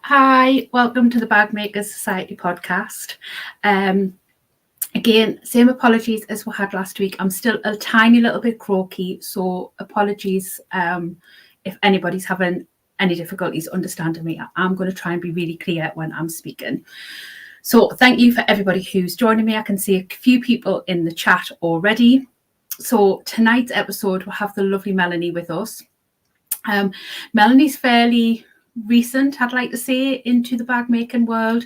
Hi, welcome to the Bag Makers Society podcast. Again, same apologies as we had last week. I'm still a tiny little bit croaky, so apologies if anybody's having any difficulties understanding me. I'm going to try and be really clear when I'm speaking. So thank you for everybody who's joining me. I can see a few people in the chat already. So tonight's episode, we'll have the lovely Melanie with us. Melanie's fairly recent, I'd like to say, into the bag making world.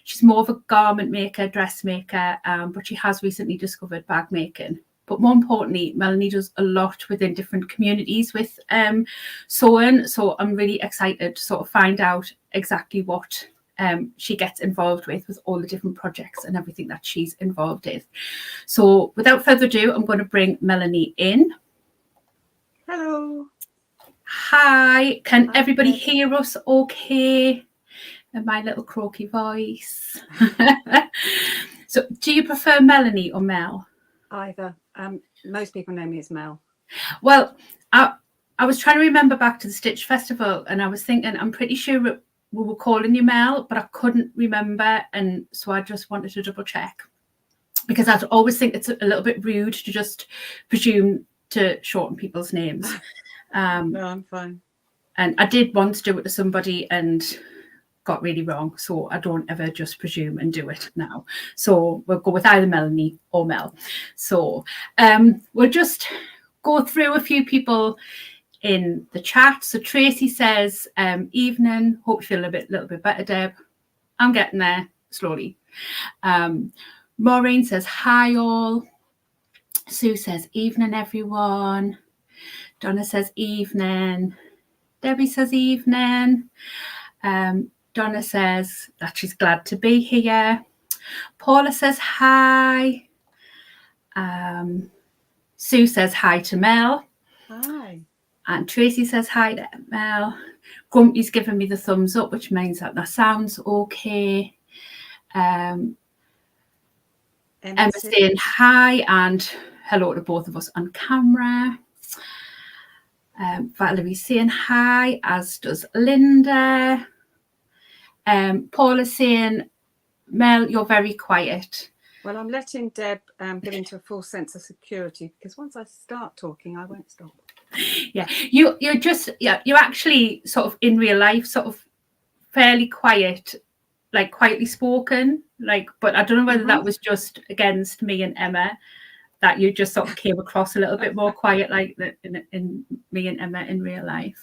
She's more of a garment maker, dressmaker, but she has recently discovered bag making. But more importantly, Melanie does a lot within different communities with sewing. So I'm really excited to sort of find out exactly what she gets involved with all the different projects and everything that she's involved with. So without further ado, I'm going to bring Melanie in. Hello. Hi, can everybody hear us okay? In my little croaky voice. So do you prefer Melanie or Mel? Either. Most people know me as Mel. Well, I was trying to remember back to the Stitch Festival and I was thinking, I'm pretty sure we were calling you Mel, but I couldn't remember. And so I just wanted to double check because I always think it's a little bit rude to just presume to shorten people's names. No, I'm fine. And I did once do it to somebody and got really wrong. So I don't ever just presume and do it now. So we'll go with either Melanie or Mel. So we'll just go through a few people in the chat. So Tracy says, evening, hope you feel a little bit better, Deb. I'm getting there slowly. Maureen says, hi all. Sue says, evening, everyone. Donna says, evening. Debbie says, evening. Donna says that she's glad to be here. Paula says, hi. Sue says, hi to Mel. Hi. And Tracy says, hi to Mel. Grumpy's giving me the thumbs up, which means that sounds okay. Emma's saying hi and hello to both of us on camera. Valerie's saying hi, as does Linda. Paula's saying, Mel, you're very quiet. Well, I'm letting Deb get into a full sense of security because once I start talking, I won't stop. Yeah, you're actually sort of in real life, sort of fairly quiet, like quietly spoken, but I don't know whether that was just against me and Emma, that you just sort of came across a little bit more quiet, like in me and Emma in real life.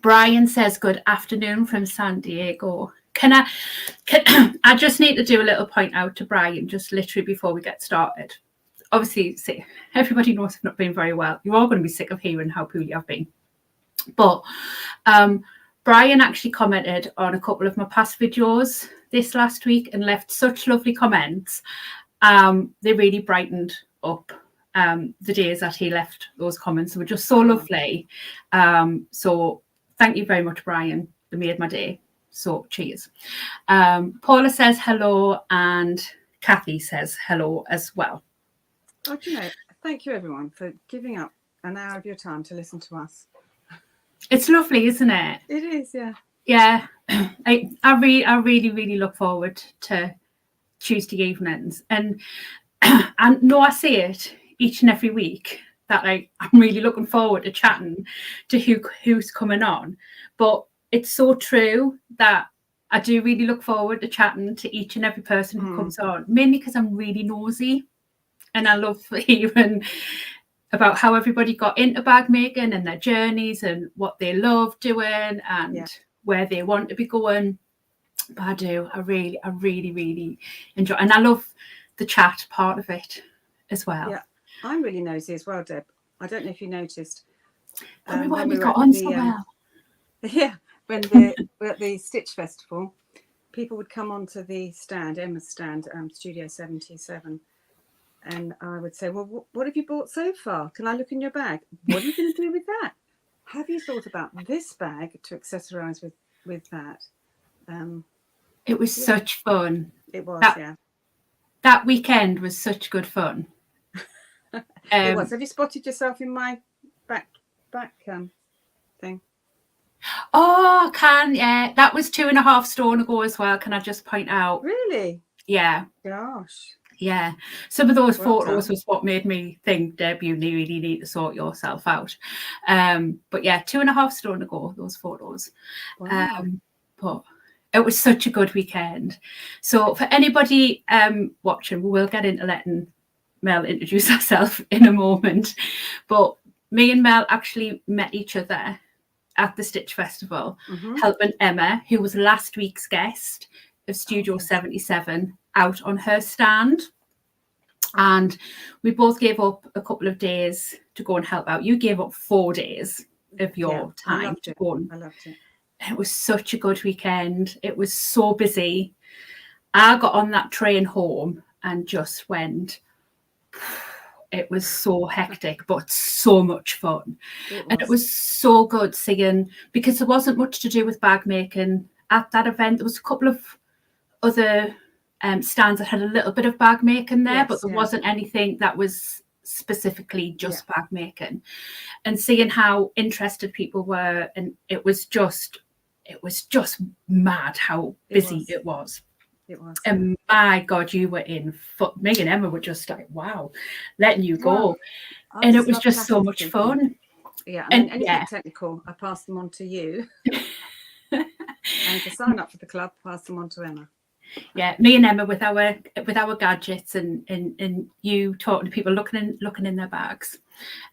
Brian says, good afternoon from San Diego. I just need to do a little point out to Brian, just literally before we get started. Obviously, everybody knows I've not been very well. You're all going to be sick of hearing how poorly I've been. But Brian actually commented on a couple of my past videos this last week and left such lovely comments. They really brightened up the days that he left those comments. They were just so lovely. So thank you very much, Brian. They made my day. So cheers. Paula says hello and Kathy says hello as well. Oh, do you know, thank you everyone for giving up an hour of your time to listen to us. It's lovely, isn't it? It is, yeah. Yeah. I really look forward to Tuesday evenings. And no, I say it each and every week that I'm really looking forward to chatting to who's coming on. But it's so true that I do really look forward to chatting to each and every person who comes on, mainly because I'm really nosy and I love hearing about how everybody got into bag making and their journeys and what they love doing and where they want to be going. But I really enjoy, and I love the chat part of it as well. Yeah, I'm really nosy as well, Deb. I don't know if you noticed. Probably why we got on so well. Yeah, when we were at the Stitch Festival, people would come onto the stand, Emma's stand, Studio 77, and I would say, well, what have you bought so far? Can I look in your bag? What are you going to do with that? Have you thought about this bag to accessorise with that? It was such fun. It was, That weekend was such good fun. It was. Have you spotted yourself in my back thing? Oh, yeah. That was 2.5 stone ago as well. Can I just point out? Really? Yeah. Gosh. Yeah. Some of those Well photos done. was what made me think, Deb, you really need to sort yourself out. But yeah, 2.5 stone ago, those photos. Wow. But it was such a good weekend. So for anybody watching, we will get into letting Mel introduce herself in a moment. But me and Mel actually met each other at the Stitch Festival, helping Emma, who was last week's guest of Studio 77, out on her stand. And we both gave up a couple of days to go and help out. You gave up 4 days of your time to go on. I loved it. It was such a good weekend. It was so busy. I got on that train home and just went, it was so hectic, but so much fun. And it was so good seeing, because there wasn't much to do with bag making at that event. There was a couple of other stands that had a little bit of bag making there, but there wasn't anything that was specifically just bag making. And seeing how interested people were, and it was just mad how busy it was. It was. And my God, you were in. Me and Emma were just like, wow, letting you go. Well, and it was just so much fun. Yeah, I mean, anything technical, I pass them on to you. And to sign up for the club, pass them on to Emma. Yeah, me and Emma with our gadgets, and you talking to people, looking in their bags.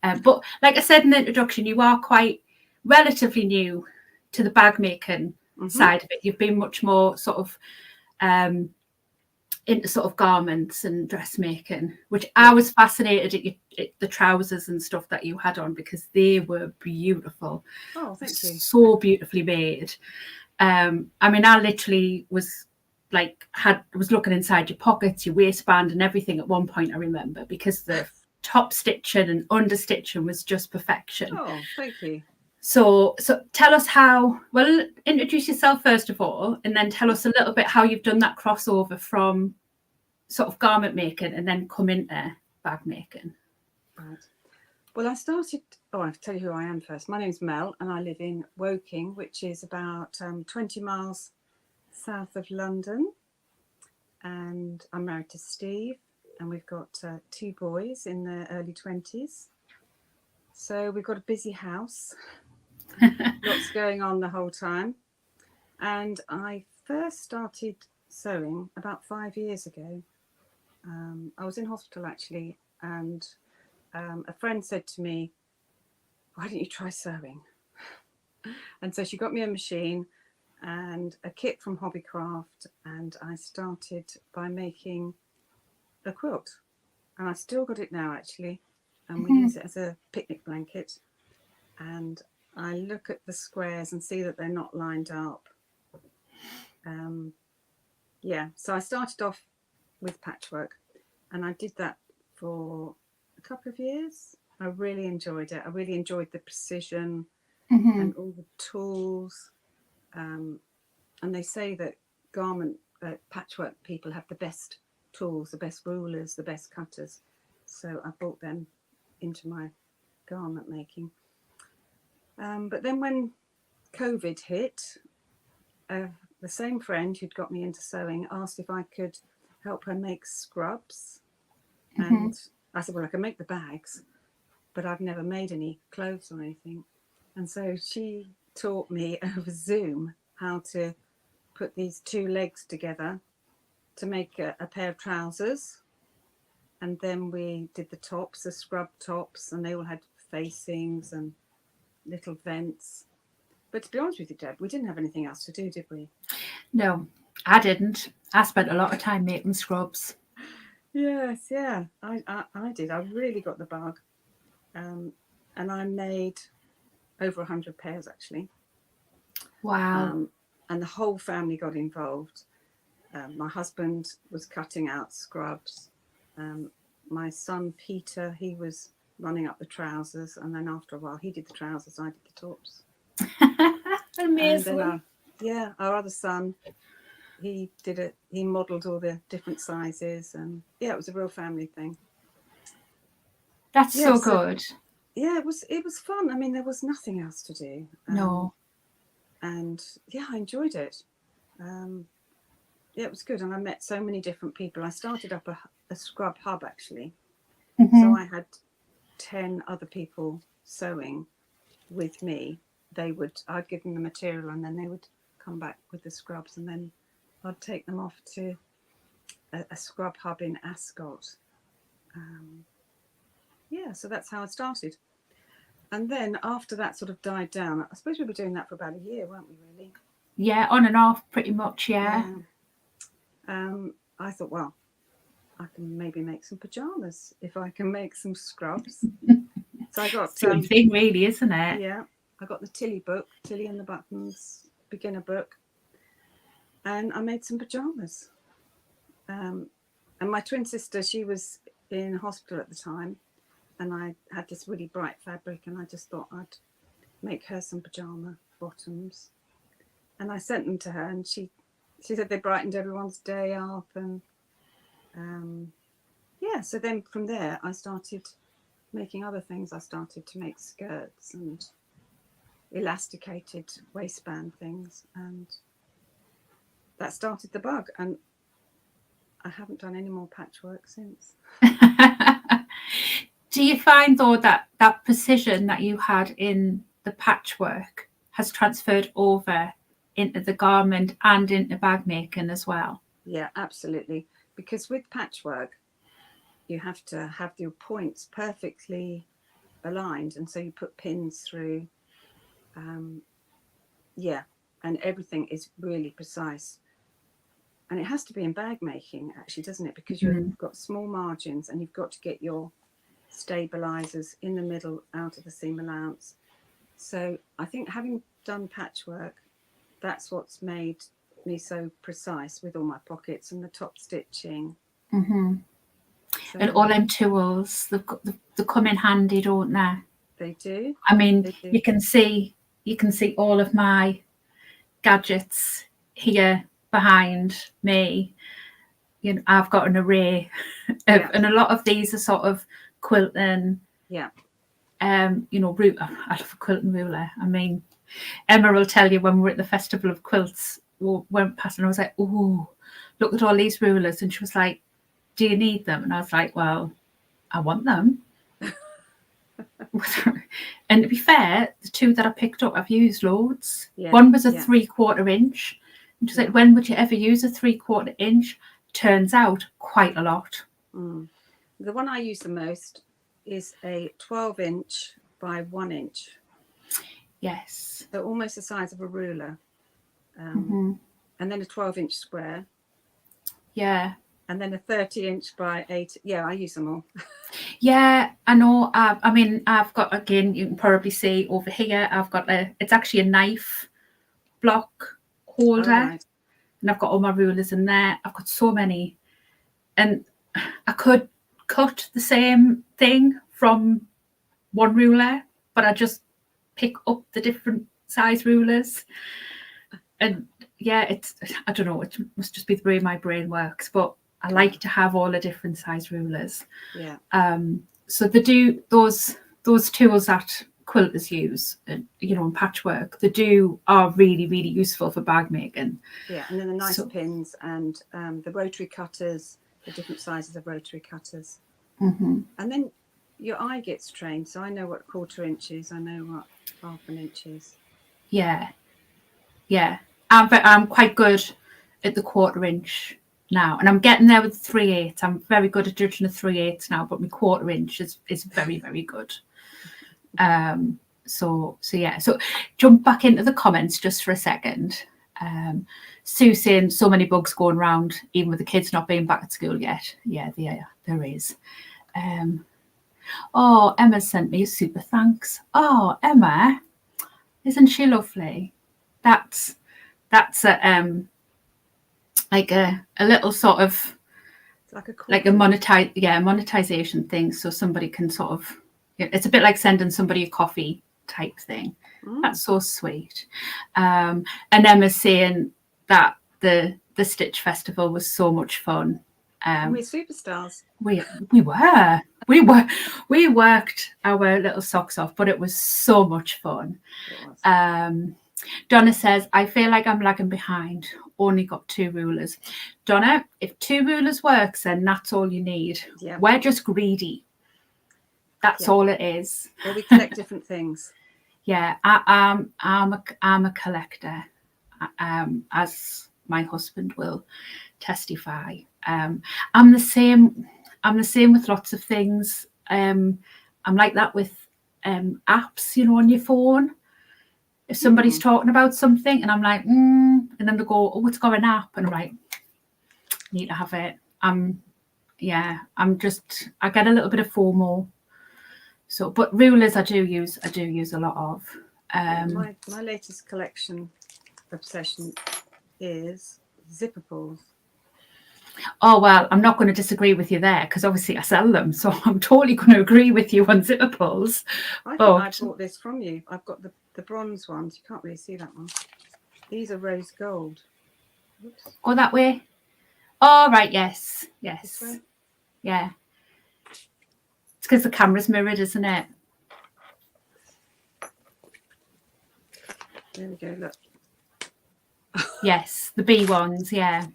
But like I said in the introduction, you are quite relatively new to the bag making side of it. You've been much more sort of into sort of garments and dressmaking, which I was fascinated at the trousers and stuff that you had on, because they were beautiful. Oh, thank you. So beautifully made. I mean, I literally was looking inside your pockets, your waistband and everything at one point, I remember, because the top stitching and under stitching was just perfection. Oh, thank you. So tell us introduce yourself first of all, and then tell us a little bit how you've done that crossover from sort of garment making and then come into bag making. Right. Well, I'll tell you who I am first. My name's Mel, and I live in Woking, which is about 20 miles south of London. And I'm married to Steve, and we've got 2 boys in their early 20s. So we've got a busy house. Lots going on the whole time. And I first started sewing about 5 years ago. I was in hospital actually, and a friend said to me, "Why don't you try sewing?" And so she got me a machine and a kit from Hobbycraft, and I started by making a quilt. And I've still got it now actually, and we use it as a picnic blanket. And I look at the squares and see that they're not lined up. So I started off with patchwork, and I did that for a couple of years. I really enjoyed it. I really enjoyed the precision and all the tools. And they say that patchwork people have the best tools, the best rulers, the best cutters. So I brought them into my garment making. But then when COVID hit, the same friend who'd got me into sewing asked if I could help her make scrubs. And I said, well, I can make the bags, but I've never made any clothes or anything. And so she taught me over Zoom how to put these 2 legs together to make a pair of trousers. And then we did the tops, the scrub tops, and they all had facings and little vents. But to be honest with you, Deb, we didn't have anything else to do, did we? No, I didn't. I spent a lot of time making scrubs. Yes, yeah, I did. I really got the bug. And I made over 100 pairs actually. Wow. And the whole family got involved. My husband was cutting out scrubs. My son Peter, he was running up the trousers, and then after a while he did the trousers, I did the tops. Amazing. And then our other son, he did it. He modelled all the different sizes, and it was a real family thing. That's so good. Yeah, it was fun. I mean, there was nothing else to do. No. and yeah, I enjoyed it. Yeah, it was good, and I met so many different people. I started up a scrub hub actually, so I had 10 other people sewing with me. I'd give them the material, and then they would come back with the scrubs, and then I'd take them off to a scrub hub in Ascot. Yeah, so that's how I started. And then after that sort of died down, I suppose we were doing that for about a year, weren't we, really? Yeah, on and off pretty much, yeah. I thought, well, I can maybe make some pyjamas if I can make some scrubs. So I got same thing really, isn't it? Yeah, I got the Tilly book, Tilly and the Buttons beginner book, and I made some pyjamas. And my twin sister, she was in hospital at the time, and I had this really bright fabric, and I just thought I'd make her some pyjama bottoms, and I sent them to her, and she said they brightened everyone's day up. And yeah, so then from there I started making other things. I started to make skirts and elasticated waistband things, and that started the bug, and I haven't done any more patchwork since. Do you find though that precision that you had in the patchwork has transferred over into the garment and into bag making as well? Yeah, absolutely, because with patchwork you have to have your points perfectly aligned, and so you put pins through. Yeah, and everything is really precise, and it has to be in bag making actually, doesn't it? Because you've got small margins, and you've got to get your stabilizers in the middle out of the seam allowance. So I think having done patchwork, that's what's made me so precise with all my pockets and the top stitching. So, and all them tools, they come in handy, don't they? They do. I mean, you can see all of my gadgets here behind me. You know, I've got an array of, and a lot of these are sort of quilting. Yeah. You know, I love a quilting ruler. I mean, Emma will tell you when we were at the Festival of Quilts, we went past and I was like, oh, look at all these rulers. And she was like, do you need them? And I was like, well, I want them. And to be fair, the two that I picked up, I've used loads. One was a 3/4 inch. And she's like, when would you ever use a 3/4 inch? Turns out quite a lot. The one I use the most is a 12-inch by 1 inch. Yes. So almost the size of a ruler. And then a 12-inch square. Yeah. And then a 30-inch by 8. Yeah, I use them all. Yeah, I know. I mean, I've got, again, you can probably see over here, I've got it's actually a knife block holder. Right. And I've got all my rulers in there. I've got so many. And I could cut the same thing from one ruler, but I just pick up the different size rulers. And yeah, I don't know, it must just be the way my brain works, but I like to have all the different size rulers. Yeah. So they do those tools that quilters use, you know, in patchwork. Are really, really useful for bag making. Yeah, and then the nice pins and the rotary cutters, the different sizes of rotary cutters. And then your eye gets trained, so I know what 1/4 inch is, I know what 1/2 inch is. Yeah. I'm quite good at the 1/4 inch now, and I'm getting there with 3/8. I'm very good at judging a 3/8 now, but my 1/4 inch is very, very good. So jump back into the comments just for a second. Sue saying so many bugs going around, even with the kids not being back at school yet. Yeah, there is. Oh, Emma sent me a super thanks. Oh, Emma, isn't she lovely? That's a like a little sort of like a monetization thing, so somebody can sort of, it's a bit like sending somebody a coffee type thing. That's so sweet. And Emma's saying that the Stitch Festival was so much fun. We're superstars. We worked our little socks off, but it was so much fun. Donna says, I feel like I'm lagging behind. Only got 2 rulers. Donna, if 2 rulers works, then that's all you need. Yeah. We're just greedy. That's all it is. Well, we collect different things. Yeah, I'm a collector, as my husband will testify. I'm the same. I'm the same with lots of things. I'm like that with apps, on your phone. If somebody's talking about something and I'm like, and then they go, oh, it's got an app, and I'm like, need to have it. I get a little bit of FOMO. So, but rulers I do use a lot of. My latest collection obsession is zipper pulls. Oh, well, I'm not going to disagree with you there, because obviously I sell them. So I'm totally going to agree with you on zipper pulls. I think I bought this from you. I've got the bronze ones. You can't really see that one. These are rose gold. Oops. Go that way. Oh, right. Yes. This way? Yeah. It's because the camera's mirrored, isn't it? There we go. Look. Yes, the B ones. Yeah.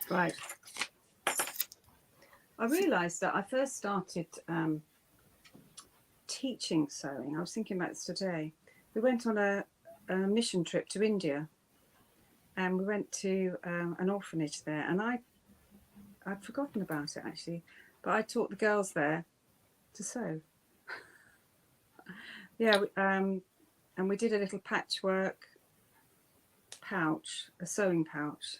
Right. I realised that I first started teaching sewing. I was thinking about this today. We went on a mission trip to India, and we went to an orphanage there, and I'd forgotten about it actually, but I taught the girls there to sew. Yeah, and we did a little patchwork pouch, a sewing pouch,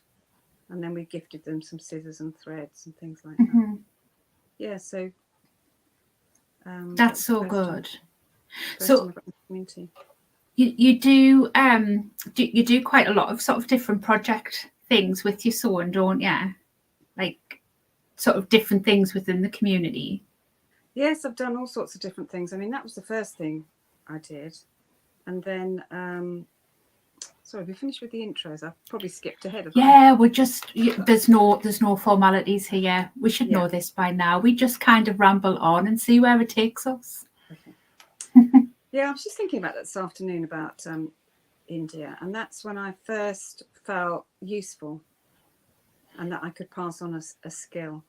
and then we gifted them some scissors and threads and things like that. Yeah, so that's so good. So you do quite a lot of sort of different project things with your sewing, don't you? Like sort of different things within the community. Yes, I've done all sorts of different things. I mean, that was the first thing I did, and then sorry, we finished with the intros. I've probably skipped ahead. Yeah, we're just there's no formalities here. We should know this by now. We just kind of ramble on and see where it takes us. Okay. Yeah, I was just thinking about that this afternoon about India, and that's when I first felt useful and that I could pass on a skill.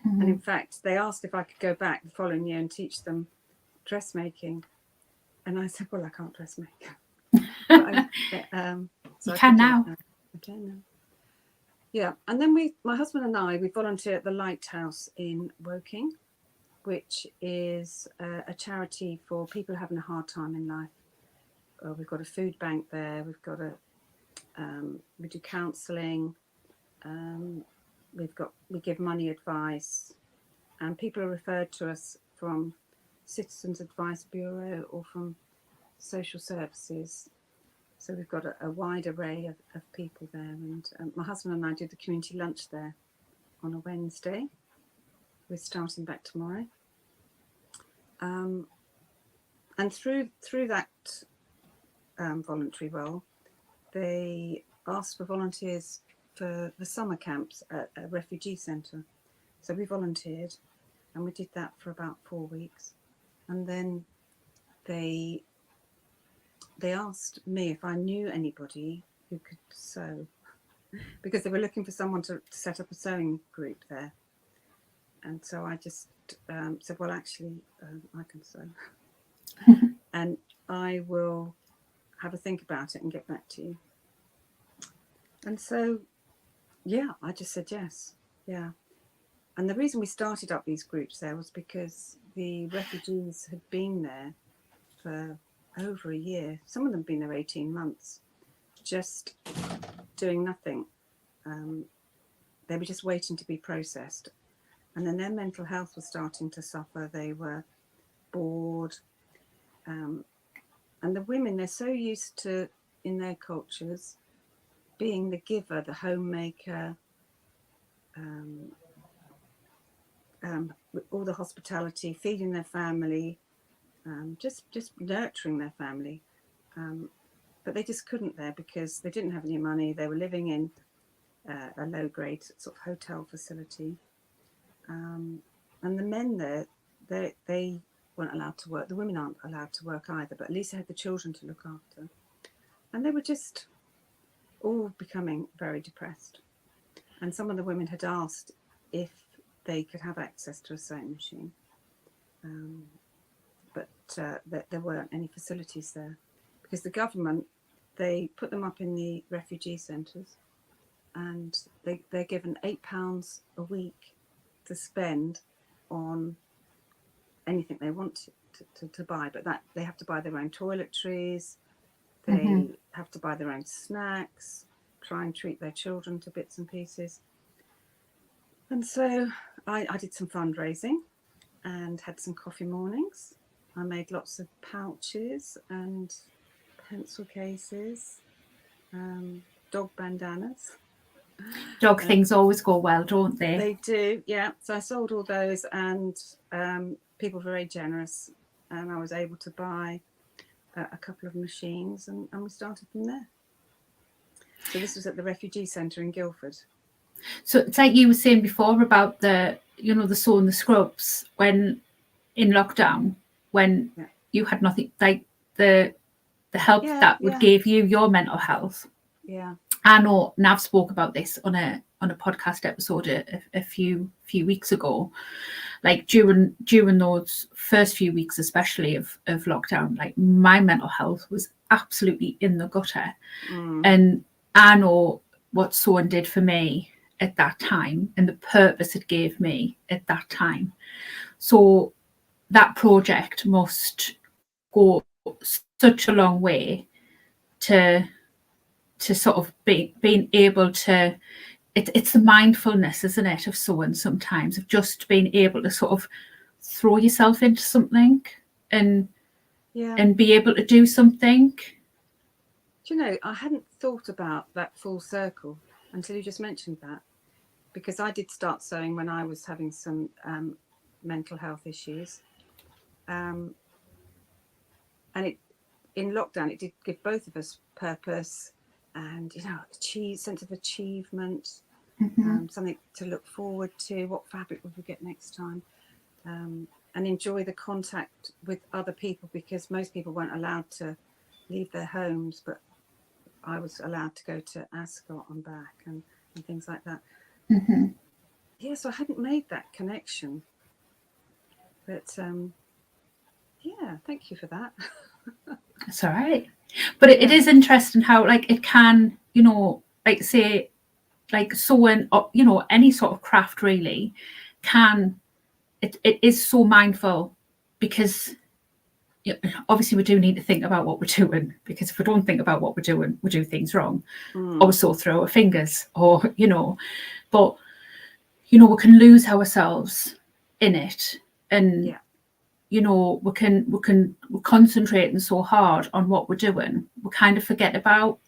And in fact, they asked if I could go back the following year and teach them dressmaking, and I said, well, I can't dressmake. So you can now. I can now. Yeah, and then my husband and I, we volunteer at the Lighthouse in Woking, which is a charity for people having a hard time in life. We've got a food bank there. We've got we do counselling. We give money advice, and people are referred to us from Citizens Advice Bureau or from social services. So we've got a wide array of people there, and my husband and I did the community lunch there on a Wednesday. We're starting back tomorrow, and through that voluntary role, they asked for volunteers for the summer camps at a refugee centre. So we volunteered, and we did that for about 4 weeks, and then they asked me if I knew anybody who could sew, because they were looking for someone to set up a sewing group there. And so I just said, well, actually, I can sew. And I will have a think about it and get back to you. And so, yeah, I just said yes. Yeah. And the reason we started up these groups there was because the refugees had been there for over a year. Some of them have been there 18 months, just doing nothing. They were just waiting to be processed. And then their mental health was starting to suffer. They were bored. And the women, they're so used to, in their cultures, being the giver, the homemaker, all the hospitality, feeding their family, just nurturing their family. But they just couldn't there because they didn't have any money. They were living in a low-grade sort of hotel facility. And the men there, they weren't allowed to work. The women aren't allowed to work either, but at least they had the children to look after. and they were just all becoming very depressed. And some of the women had asked if they could have access to a sewing machine, but there weren't any facilities there, because the government, they put them up in the refugee centres, and they're given £8 a week to spend on anything they want to buy, but that they have to buy their own toiletries, they have to buy their own snacks, try and treat their children to bits and pieces. And so I did some fundraising and had some coffee mornings. I made lots of pouches and pencil cases, dog bandanas. Dog things always go well, don't they? They do, yeah. So I sold all those, and people were very generous, and I was able to buy a couple of machines, and we started from there. So this was at the refugee centre in Guildford. So it's like you were saying before about the sewing the scrubs when in lockdown, when you had nothing, like the help that would give you your mental health. Yeah. I know Nav spoke about this on a podcast episode a few weeks ago. Like during those first few weeks, especially of lockdown, like my mental health was absolutely in the gutter. And I know what sewing did for me at that time and the purpose it gave me at that time. So that project must go such a long way to sort of being able to, it's the mindfulness, isn't it, of sewing sometimes, of just being able to sort of throw yourself into something and be able to do something. Do you know, I hadn't thought about that full circle until you just mentioned that, because I did start sewing when I was having some mental health issues, and in lockdown it did give both of us purpose and sense of achievement, something to look forward to. What fabric would we get next time? And enjoy the contact with other people, because most people weren't allowed to leave their homes, but I was allowed to go to Ascot and back and things like that. So I hadn't made that connection, but thank you for that. That's all right. But it is interesting how, like, it can, like, say, like sewing, or any sort of craft really can, it is so mindful, because obviously we do need to think about what we're doing, because if we don't think about what we're doing, we do things wrong, or we sew through our fingers, or but we can lose ourselves in it, and we're concentrating so hard on what we're doing, we kind of forget about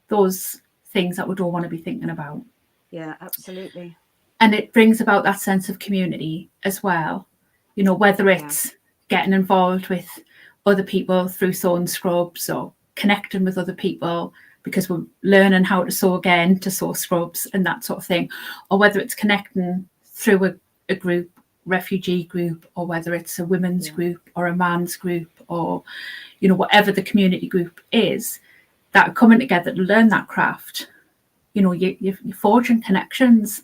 those things that we don't want to be thinking about. Yeah, absolutely. And it brings about that sense of community as well, whether it's getting involved with other people through sewing scrubs, or connecting with other people because we're learning how to sew again, to sew scrubs and that sort of thing, or whether it's connecting through a group, refugee group, or whether it's a women's group or a man's group, or whatever the community group is, that are coming together to learn that craft. You're forging connections,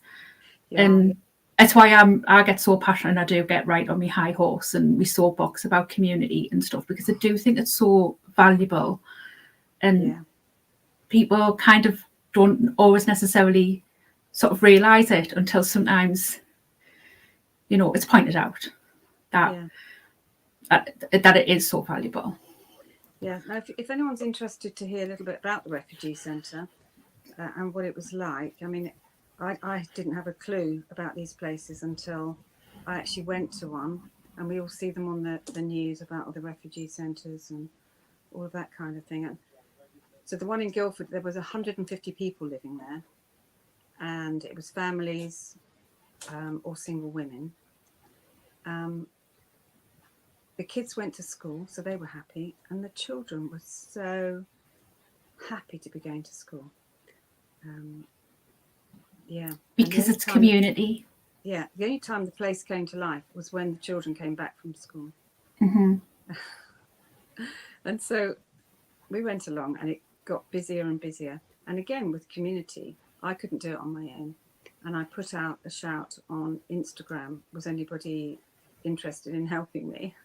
and that's why I get so passionate, and I do get right on my high horse and we soapbox about community and stuff, because I do think it's so valuable, and people kind of don't always necessarily sort of realise it until sometimes it's pointed out that it is so valuable. Yeah. Now, if anyone's interested to hear a little bit about the refugee centre and what it was like, I mean, I didn't have a clue about these places until I actually went to one, and we all see them on the news about all the refugee centres and all of that kind of thing. And so the one in Guildford, there was 150 people living there, and it was families or single women. The kids went to school, so they were happy, and the children were so happy to be going to school. Because it's community. Yeah, the only time the place came to life was when the children came back from school. And so we went along, and got busier and busier. And again, with community, I couldn't do it on my own. And I put out a shout on Instagram, was anybody interested in helping me?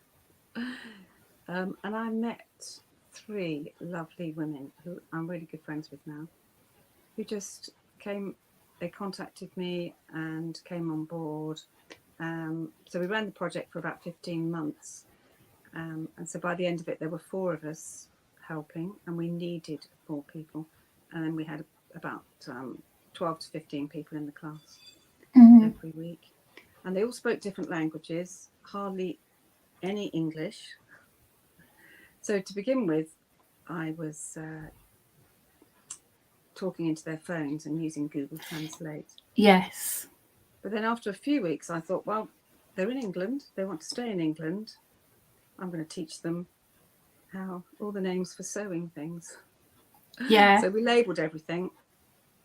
And I met 3 lovely women who I'm really good friends with now, who just came, they contacted me and came on board. So we ran the project for about 15 months. And so by the end of it, there were 4 of us helping, and we needed 4 people. And then we had about 12 to 15 people in the class every week. And they all spoke different languages, hardly any English. So to begin with, I was talking into their phones and using Google Translate. Yes. But then after a few weeks, I thought, well, they're in England. They want to stay in England. I'm going to teach them how all the names for sewing things. Yeah. So we labelled everything.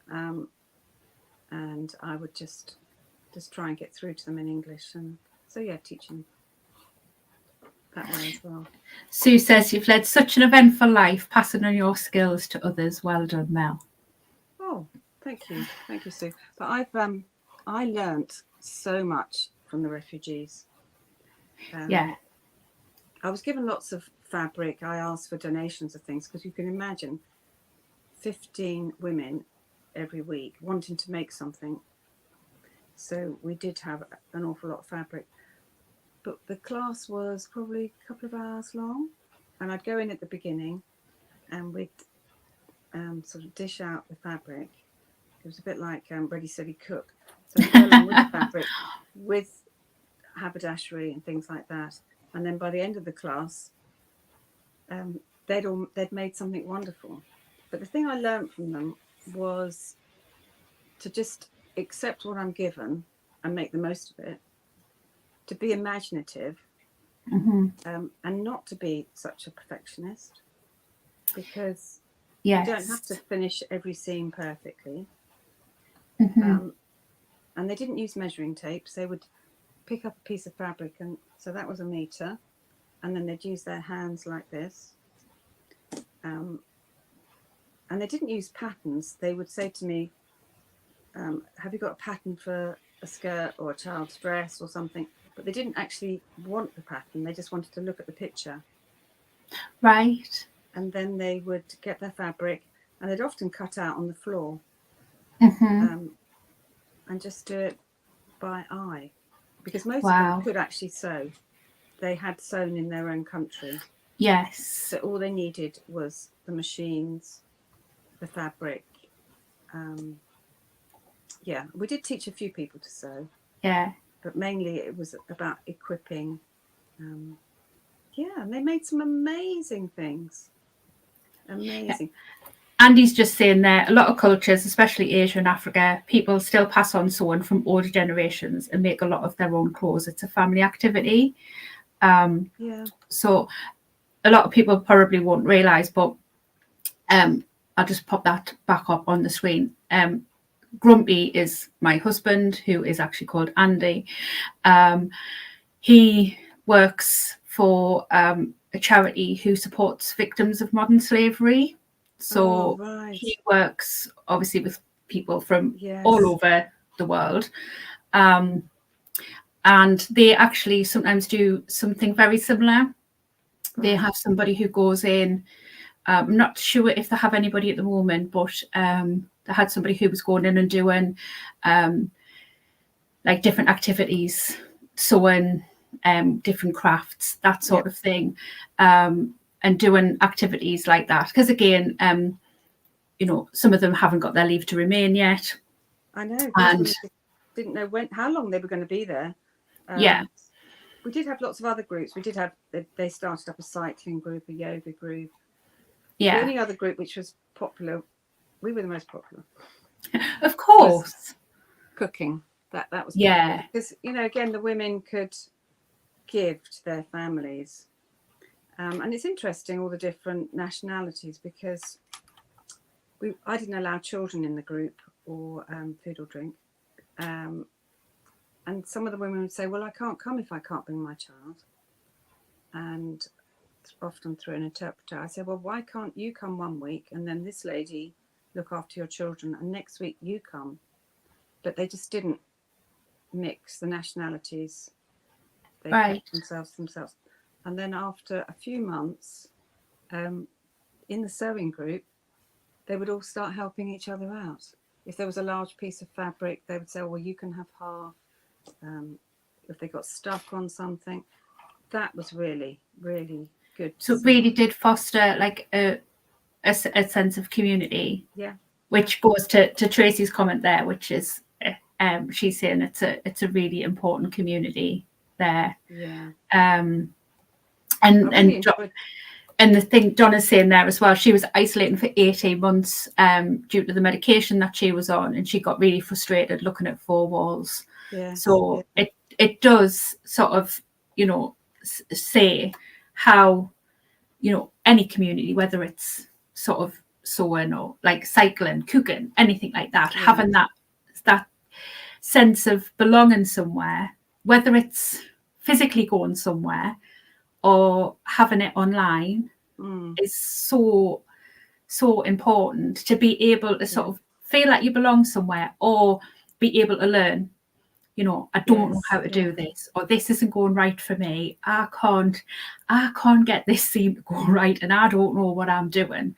And I would just try and get through to them in English. And so, yeah, teaching that way as well. Sue says you've led such an eventful life, passing on your skills to others. Well done, Mel. Oh, thank you, Sue. But I learnt so much from the refugees. Yeah. I was given lots of fabric. I asked for donations of things because you can imagine 15 women every week wanting to make something. So we did have an awful lot of fabric. But the class was probably a couple of hours long, and I'd go in at the beginning and we'd sort of dish out the fabric. It was a bit like Ready, Steady, Cook. So I'd go along with the fabric, with haberdashery and things like that. And then by the end of the class, they'd made something wonderful. But the thing I learned from them was to just accept what I'm given and make the most of it, to be imaginative, and not to be such a perfectionist, because you don't have to finish every seam perfectly. And they didn't use measuring tapes. They would pick up a piece of fabric, and so that was a meter, and then they'd use their hands like this. And they didn't use patterns. They would say to me, have you got a pattern for a skirt or a child's dress or something? But they didn't actually want the pattern. They just wanted to look at the picture. Right. And then they would get their fabric, and they'd often cut out on the floor, and just do it by eye, because most of them could actually sew. They had sewn in their own country. Yes. So all they needed was the machines, the fabric. Yeah, we did teach a few people to sew. Yeah. But mainly it was about equipping. Yeah, and they made some amazing things. Amazing. Andy's just saying there, a lot of cultures, especially Asia and Africa, people still pass on sewing from older generations and make a lot of their own clothes. It's a family activity. So a lot of people probably won't realise, but I'll just pop that back up on the screen. Grumpy is my husband, who is actually called Andy. He works for a charity who supports victims of modern slavery. So he works obviously with people from all over the world. And they actually sometimes do something very similar. They have somebody who goes in. I'm not sure if they have anybody at the moment, but they had somebody who was going in and doing like different activities, sewing, different crafts, that sort of thing, and doing activities like that. Because again, some of them haven't got their leave to remain yet. I know. And didn't know how long they were going to be there. We did have lots of other groups. We did have, they started up a cycling group, a yoga group. The only other group which was popular, we were the most popular. Of course. Cooking. That was popular. Because, again, the women could give to their families. And it's interesting, all the different nationalities, because I didn't allow children in the group or food or drink. And some of the women would say, well, I can't come if I can't bring my child. And often through an interpreter. I said, well, why can't you come one week and then this lady look after your children, and next week you come? But they just didn't mix the nationalities. They kept themselves. And then after a few months, in the sewing group, they would all start helping each other out. If there was a large piece of fabric, they would say, well, you can have half. If they got stuck on something, that was really, really good. So it really did foster like a sense of community. Yeah. Which goes to Tracy's comment there, which is she's saying it's a really important community there. Yeah. And the thing Donna's saying there as well, she was isolating for 18 months due to the medication that she was on, and she got really frustrated looking at four walls. Yes, so it does sort of, say how, any community, whether it's sort of sewing or like cycling, cooking, anything like that, having that sense of belonging somewhere, whether it's physically going somewhere or having it online, is so important, to be able to sort of feel like you belong somewhere, or be able to learn, I don't know how to do this, or this isn't going right for me. I can't get this seam to go right, and I don't know what I'm doing.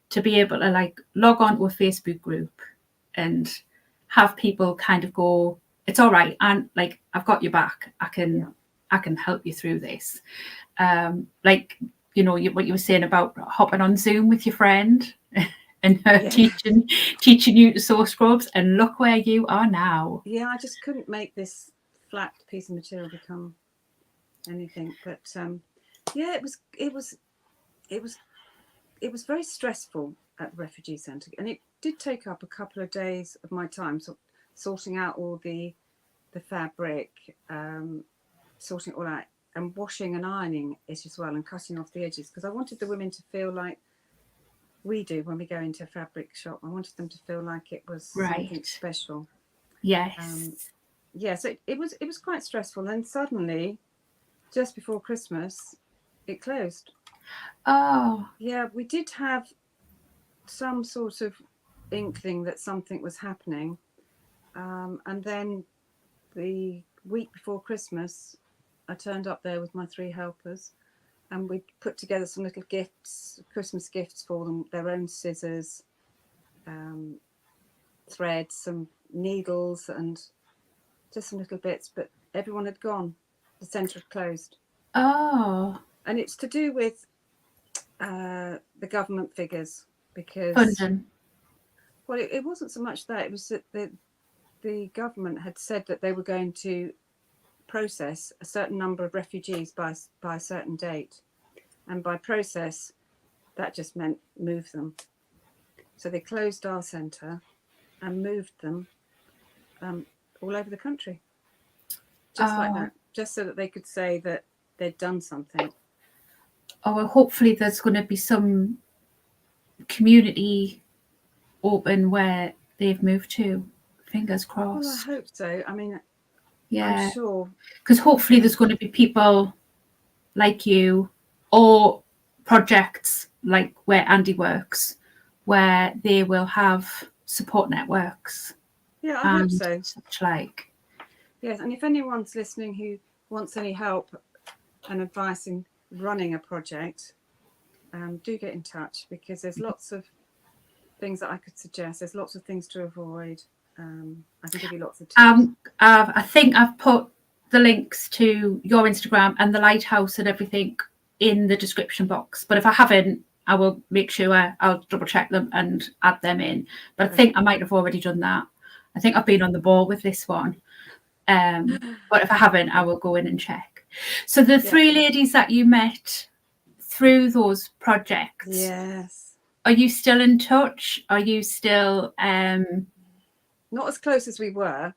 To be able to like log on to a Facebook group and have people kind of go, it's all right, and like, I've got your back. I can help you through this. Like, what you were saying about hopping on Zoom with your friend and her teaching you to sew scrubs, and look where you are now. Yeah, I just couldn't make this flat piece of material become anything. But it was very stressful at the refugee centre, and it did take up a couple of days of my time, sorting out all the fabric, sorting it all out, and washing and ironing it as well, and cutting off the edges, because I wanted the women to feel like we do when we go into a fabric shop. I wanted them to feel like it was something special. Yes. So it was quite stressful, and suddenly, just before Christmas, it closed. Oh. Yeah, we did have some sort of inkling that something was happening, and then the week before Christmas, I turned up there with my 3 helpers, and we put together some little gifts, Christmas gifts for them, their own scissors, thread, some needles, and just some little bits. But everyone had gone. The centre had closed. Oh. And it's to do with the government figures, because funding. Well, it wasn't so much that. It was that the government had said that they were going to process a certain number of refugees by a certain date, and by process, that just meant move them. So they closed our centre and moved them all over the country, just like that, just so that they could say that they'd done something. Oh, well, hopefully there's going to be some community open where they've moved to. Fingers crossed. Well, I hope so. I mean, yeah, I'm sure, because hopefully there's going to be people like you, or projects like where Andy works, where they will have support networks. Yeah, I hope so. Such like. Yes, and if anyone's listening who wants any help and advice in running a project, do get in touch, because there's lots of things that I could suggest. There's lots of things to avoid. I can give you lots of tips. I think I've put the links to your Instagram and the lighthouse and everything in the description box. But if I haven't, I will make sure I'll double check them and add them in. But I think I might have already done that. I think I've been on the ball with this one. But if I haven't, I will go in and check. So the 3 ladies that you met through those projects, yes, are you still in touch? Are you still not as close as we were,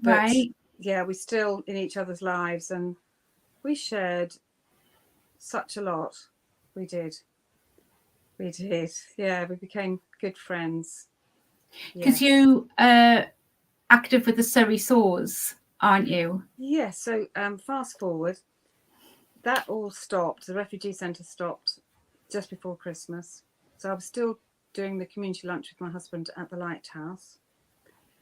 but right? Yeah, we're still in each other's lives, and we shared such a lot. We did. Yeah, we became good friends. Because you are active with the Surrey Saws, aren't you? Yes. So fast forward, that all stopped. The refugee centre stopped just before Christmas. So I was still doing the community lunch with my husband at the lighthouse.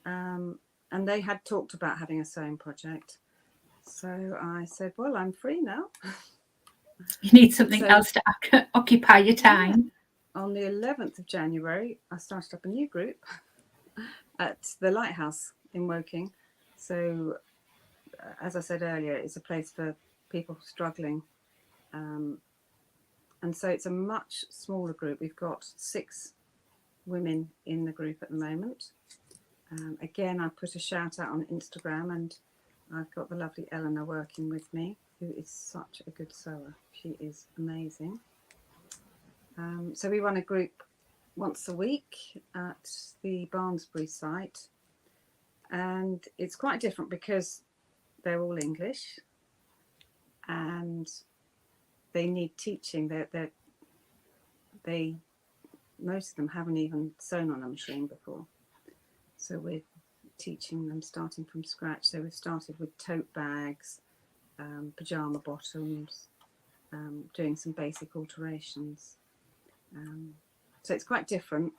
And they had talked about having a sewing project. So I said, well, I'm free now. You need something else to occupy your time. Yeah. On the 11th of January, I started up a new group at the lighthouse in Woking. So, as I said earlier, it's a place for people struggling. And so it's a much smaller group. We've got 6 women in the group at the moment. Again, I put a shout out on Instagram, and I've got the lovely Eleanor working with me, who is such a good sewer. She is amazing. So we run a group once a week at the Barnsbury site, and it's quite different because they're all English and they need teaching. They most of them haven't even sewn on a machine before, so we're teaching them starting from scratch. So we've started with tote bags, pyjama bottoms, doing some basic alterations. So it's quite different,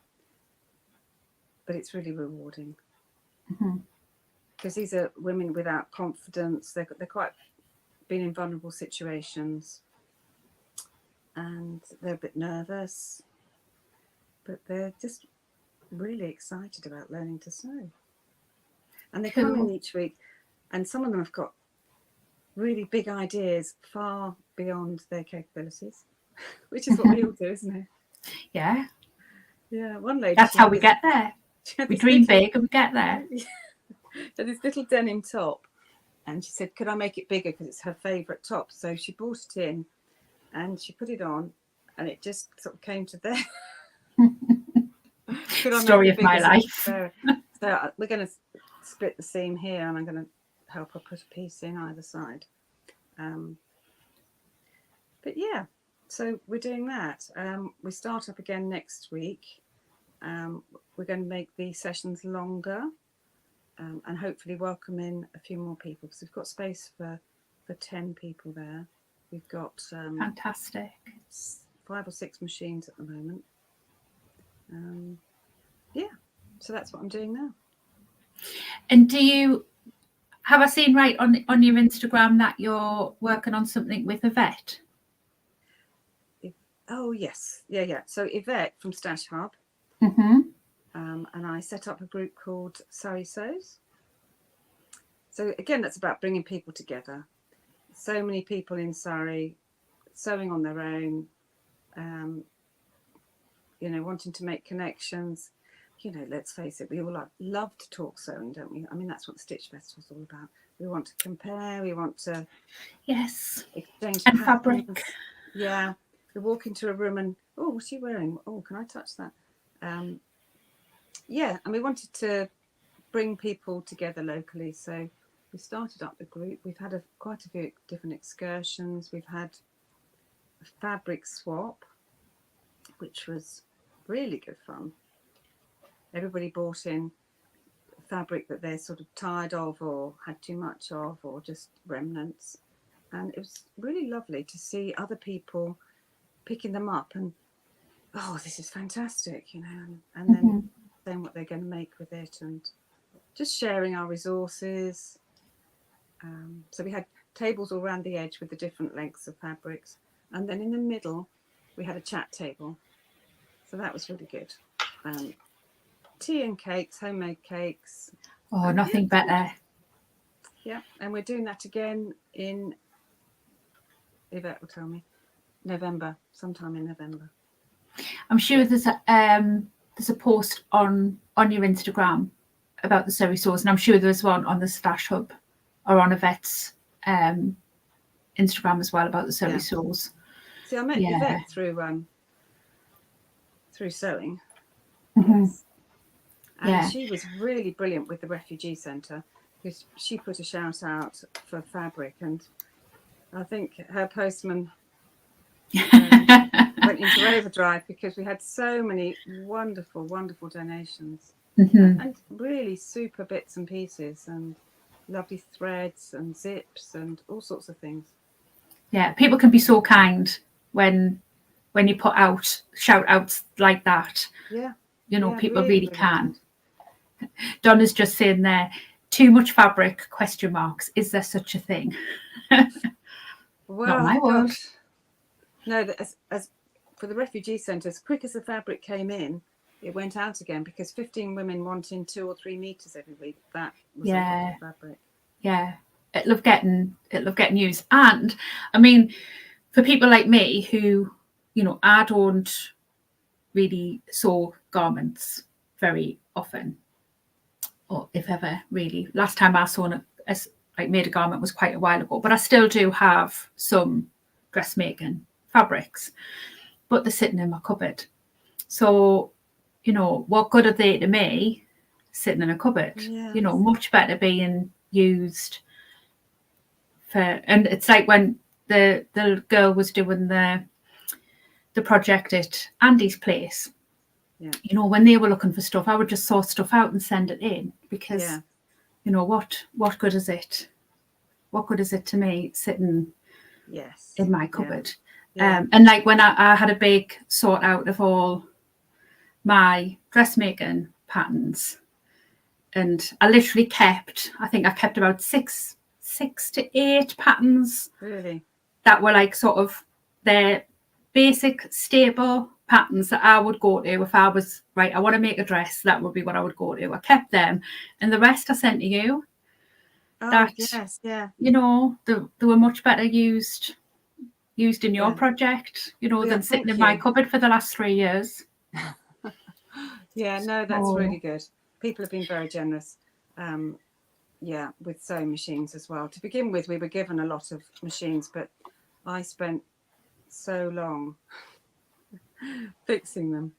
but it's really rewarding. Because these are women without confidence. They're quite been in vulnerable situations, and they're a bit nervous, but they're just really excited about learning to sew. And they come in each week, and some of them have got really big ideas far beyond their capabilities, which is what we all do, isn't it? Yeah. Yeah, one lady. That's how we get there. We dream big and we get there. This little denim top, and she said, could I make it bigger because it's her favourite top? So she brought it in and she put it on, and it just sort of came to there. Story of my life. So we're going to split the seam here, and I'm going to help her put a piece in either side. But yeah, so we're doing that. We start up again next week. We're going to make the sessions longer, and hopefully welcome in a few more people, because we've got space for 10 people there. We've got fantastic 5 or 6 machines at the moment. Yeah, so that's what I'm doing now. And have I seen right on your Instagram that you're working on something with Yvette? Oh yes, yeah. So Yvette from Stash Hub, and I set up a group called Surrey Sews. So again, that's about bringing people together. So many people in Surrey sewing on their own, wanting to make connections. Let's face it, we all love to talk sewing, don't we? I mean, that's what the Stitch Festival is all about. We want to compare, we want to exchange and patterns. fabric. Yeah, we walk into a room and, oh, what's she wearing? Oh, can I touch that? And we wanted to bring people together locally, so we started up the group. We've had quite a few different excursions. We've had a fabric swap, which was really good fun. Everybody brought in fabric that they're sort of tired of or had too much of, or just remnants. And it was really lovely to see other people picking them up and, oh, this is fantastic, and then saying what they're going to make with it, and just sharing our resources. So we had tables all around the edge with the different lengths of fabrics. And then in the middle, we had a chat table. So that was really good. Tea and cakes, homemade cakes. Oh, nothing better. Yeah, and we're doing that again in, Yvette will tell me, November, sometime in November. I'm sure there's a post on your Instagram about the Surrey Saws, and I'm sure there's one on the Stash Hub or on Yvette's Instagram as well about the Surrey Saws. See, I met Yvette through sewing. Yes. And she was really brilliant with the refugee centre, because she put a shout out for fabric, and I think her postman went into overdrive because we had so many wonderful donations, and really super bits and pieces, and lovely threads and zips and all sorts of things. Yeah, people can be so kind when you put out shout outs like that. Yeah. You know, Yeah, people really, really really can. kind. Donna's just saying there, too much fabric, ? Is there such a thing? Not Well, my world. gosh. No, as for the refugee centre, as quick as the fabric came in, it went out again, because 15 women wanting 2 or 3 meters every week. That was a lot of fabric. Yeah. It love getting used. And I mean, for people like me who, you know, I don't really sew garments very often, or if ever really. Last time I sewn made a garment was quite a while ago, but I still do have some dressmaking fabrics, but they're sitting in my cupboard. So, you know, what good are they to me sitting in a cupboard? Yes. You know, much better being used for. And it's like when the girl was doing the project at Andy's place. Yeah. You know, when they were looking for stuff, I would just sort stuff out and send it in, because Yeah. you know, what good is it? What good is it to me sitting in my cupboard? Yeah. And like when I had a big sort out of all my dressmaking patterns, and I literally kept about six to 8 patterns. Really? That were like sort of their basic staple patterns that I would go to if I was, right, I want to make a dress, that would be what I would go to. I kept them, and the rest I sent to you. Oh, That, yes, yeah. you know, they were much better used in your project, you know, than sitting in my cupboard for the last 3 years. Yeah, no, that's really good. People have been very generous. Yeah, with sewing machines as well. To begin with, we were given a lot of machines, but I spent so long fixing them.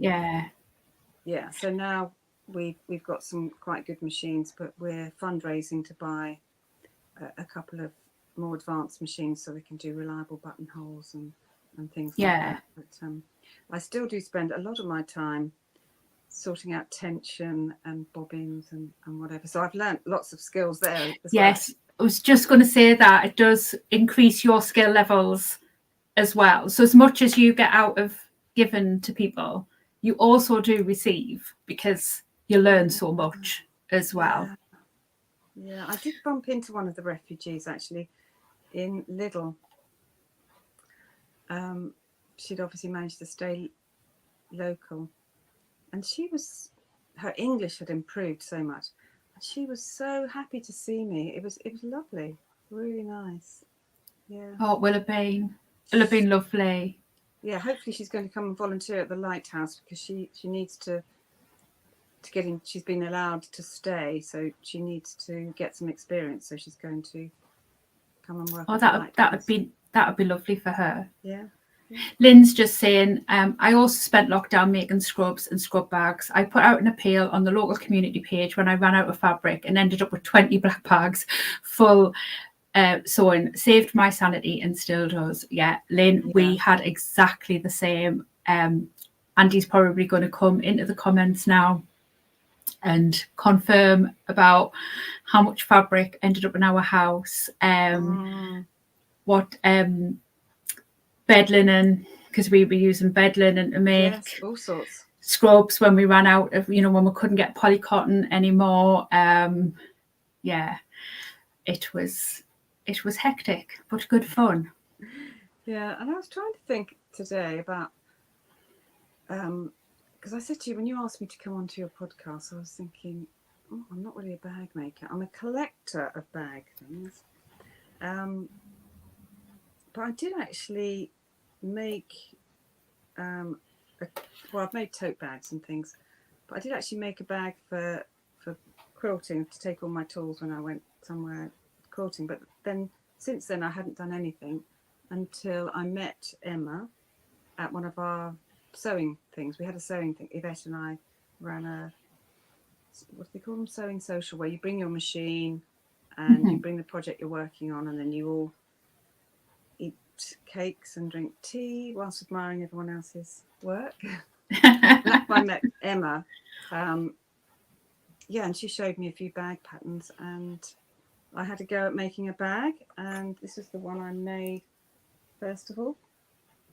Yeah. So now we've got some quite good machines, but we're fundraising to buy a couple of more advanced machines so we can do reliable buttonholes and things like that. But I still do spend a lot of my time sorting out tension and bobbins and whatever. So I've learnt lots of skills there as yes, well. I was just going to say that it does increase your skill levels as well. So as much as you get out of giving to people, you also do receive, because you learn so much as well. Yeah, I did bump into one of the refugees actually in Lidl. She'd obviously managed to stay local, and her English had improved so much. She was so happy to see me. It was lovely, really nice. Yeah. Oh, it will have been lovely. Yeah, hopefully she's going to come and volunteer at the lighthouse, because she needs to get in. She's been allowed to stay, so she needs to get some experience. So she's going to come and work. Oh, that would be lovely for her. Yeah. Lynn's just saying, I also spent lockdown making scrubs and scrub bags. I put out an appeal on the local community page when I ran out of fabric and ended up with 20 black bags full. Sewing saved my sanity and still does. Yeah, Lynn, we had exactly the same. Andy's probably going to come into the comments now and confirm about how much fabric ended up in our house. What bed linen, because we were using bed linen to make all sorts scrubs when we ran out of, you know, when we couldn't get polycotton anymore. Yeah, it was hectic, but good fun. Yeah, and I was trying to think today about, because I said to you when you asked me to come onto your podcast, I was thinking, oh, I'm not really a bag maker. I'm a collector of bag things. But I did actually make, I've made tote bags and things, but I did actually make a bag for quilting, to take all my tools when I went somewhere quilting. But then since then I hadn't done anything until I met Emma at one of our sewing things. We had a sewing thing. Yvette and I ran what do they call them, sewing social, where you bring your machine and you bring the project you're working on, and then you all eat cakes and drink tea whilst admiring everyone else's work. That's why I met Emma. Yeah, and she showed me a few bag patterns, and I had a go at making a bag, and this is the one I made first of all.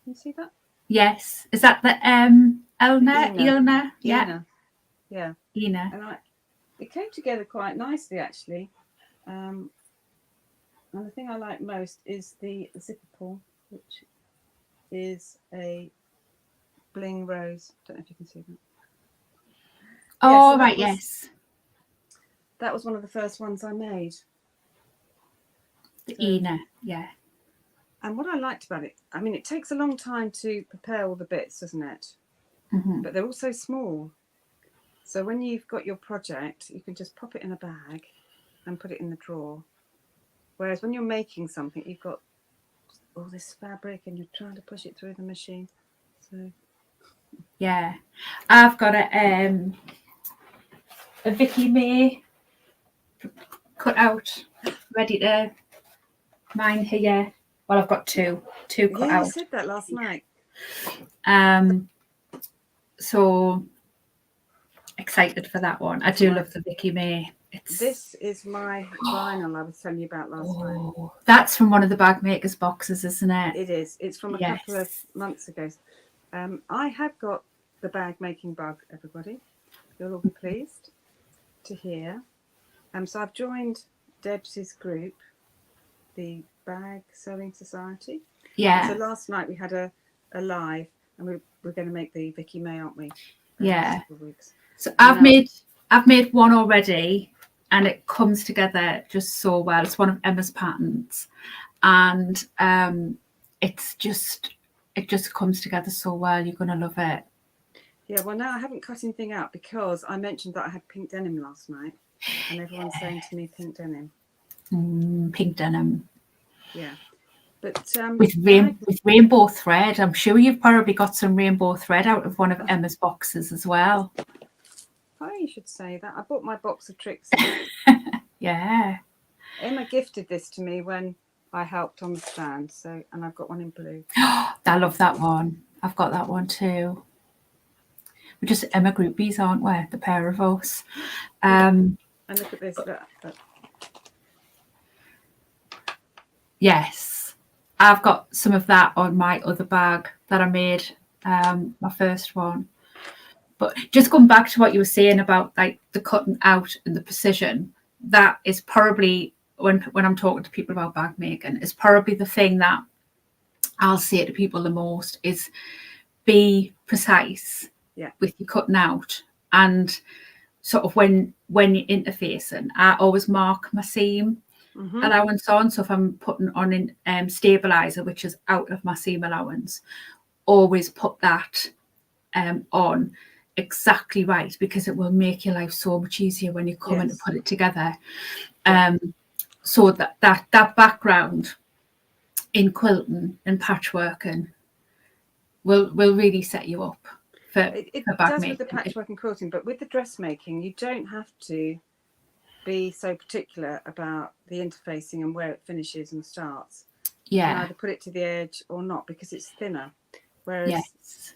Can you see that? Yes. Is that the Elna? Ilna? Yeah. Ina. Yeah. Ina. And it came together quite nicely, actually. And the thing I like most is the zipper pull, which is a bling rose. Don't know if you can see that. Oh, so right, yes. That was one of the first ones I made. The Ina, yeah. And what I liked about it, I mean, it takes a long time to prepare all the bits, doesn't it? Mm-hmm. But they're all so small. So when you've got your project, you can just pop it in a bag and put it in the drawer. Whereas when you're making something, you've got all this fabric and you're trying to push it through the machine. So yeah, I've got a Vicky May cut out, ready to mine here. Well, I've got two cut out. You said that last night. So excited for that one. I do love the Vicky May. This is my vinyl I was telling you about last night. That's from one of the bag makers boxes, isn't it? It is. It's from a couple of months ago. I have got the bag making bug, everybody. You'll all be pleased to hear. So I've joined Deb's group, the Bag Sewing Society. Yeah. So last night we had a live, and we're going to make the Vicky May, aren't we? Yeah. Weeks. So I've made one already, and it comes together just so well. It's one of Emma's patterns, and it just comes together so well. You're gonna love it. Yeah. Well, now I haven't cut anything out because I mentioned that I had pink denim last night, and everyone's saying to me pink denim. Pink denim. Yeah. But with rainbow thread. I'm sure you've probably got some rainbow thread out of one of Emma's boxes as well. Oh, you should say that. I bought my box of tricks. Yeah. Emma gifted this to me when I helped on the stand. And I've got one in blue. I love that one. I've got that one too. We're just Emma groupies, aren't we? The pair of us. And look at this. Look. Yes. I've got some of that on my other bag that I made, my first one. But just going back to what you were saying about like the cutting out and the precision, that is probably when I'm talking to people about bag making, is probably the thing that I'll say to people the most is be precise with your cutting out. And sort of when you're interfacing, I always mark my seam allowance on. So if I'm putting on an stabilizer, which is out of my seam allowance, always put that on exactly right, because it will make your life so much easier when you come in to put it together. So that background in quilting and patchworking will really set you up for it for bag does making. with the patchwork and quilting, but with the dressmaking, you don't have to be so particular about the interfacing and where it finishes and starts. You can either put it to the edge or not, because it's thinner. Whereas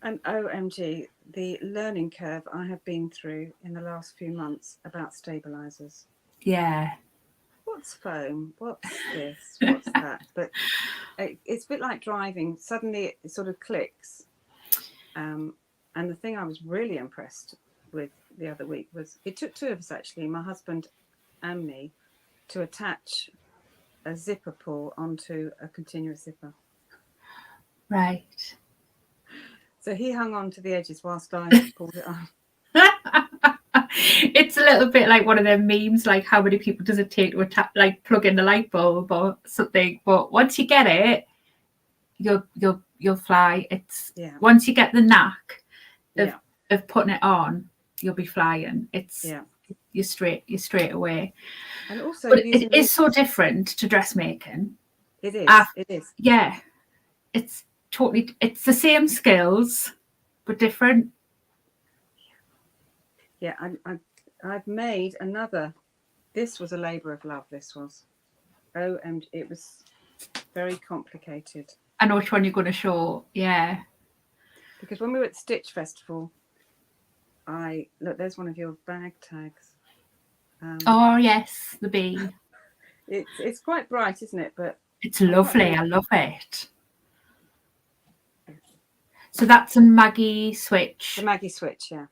and OMG, the learning curve I have been through in the last few months about stabilizers. Yeah. What's foam? What's this? What's that? But it's a bit like driving. Suddenly it sort of clicks. And the thing I was really impressed with the other week was it took two of us, actually, my husband and me, to attach a zipper pull onto a continuous zipper. Right. So he hung on to the edges whilst I pulled it on. It's a little bit like one of them memes, like how many people does it take to plug in the light bulb or something. But once you get it, you'll fly. It's once you get the knack of putting it on, you'll be flying. It's you're straight away. And also, but it is so different to dressmaking. It is. It is. Yeah, it's the same skills, but different. Yeah, I've made another. This was a labour of love. This was. And it was very complicated. I know which one you're going to show. Yeah. Because when we were at Stitch Festival, look, there's one of your bag tags. Oh yes, the bee. It's quite bright, isn't it? But It's lovely. I love it. So that's a Maggie switch. The Maggie switch, yeah.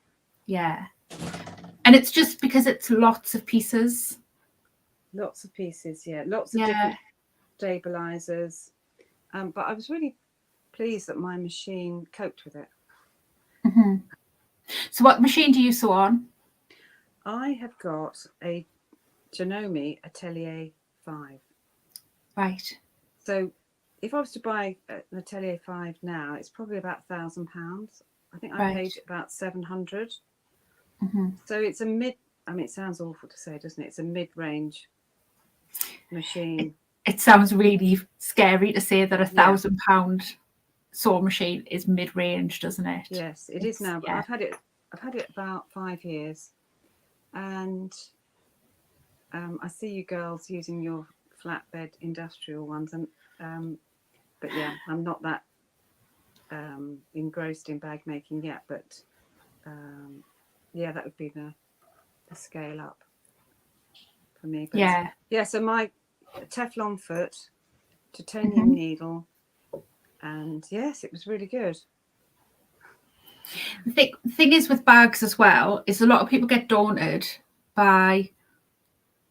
Yeah. And it's just because it's lots of pieces. Lots of pieces, yeah. Lots of different stabilizers. But I was really pleased that my machine coped with it. Mm-hmm. So what machine do you sew on? I have got a Janome Atelier 5. Right. So if I was to buy an Atelier 5 now, it's probably about £1,000. I think I paid about 700. Mm-hmm. So it's a it sounds awful to say, doesn't it? It's a mid-range machine. It sounds really scary to say that £1,000 sewing machine is mid-range, doesn't it? Yes, it is now. But I've had it about 5 years, and I see you girls using your flatbed industrial ones, and but yeah, I'm not that engrossed in bag making yet. But yeah, that would be the scale up for me. But yeah. So my Teflon foot, titanium needle, and yes, it was really good. The thing is with bags as well is a lot of people get daunted by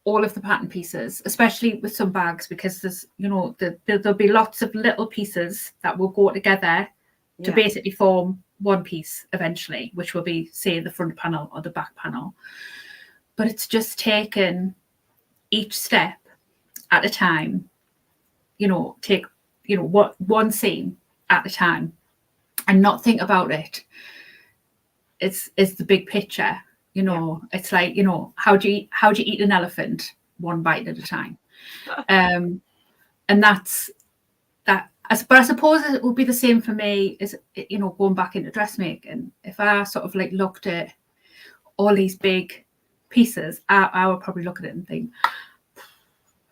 all of the pattern pieces, especially with some bags, because there's, you know, there'll be lots of little pieces that will go together to basically form one piece eventually, which will be, say, the front panel or the back panel. But it's just taken each step at a time, you know, take, you know, what one seam at a time and not think about it. It's the big picture, you know. It's like, you know, how do you eat an elephant? One bite at a time. And that's that. But I suppose it would be the same for me as, you know, going back into dressmaking. If I sort of like looked at all these big pieces, I would probably look at it and think,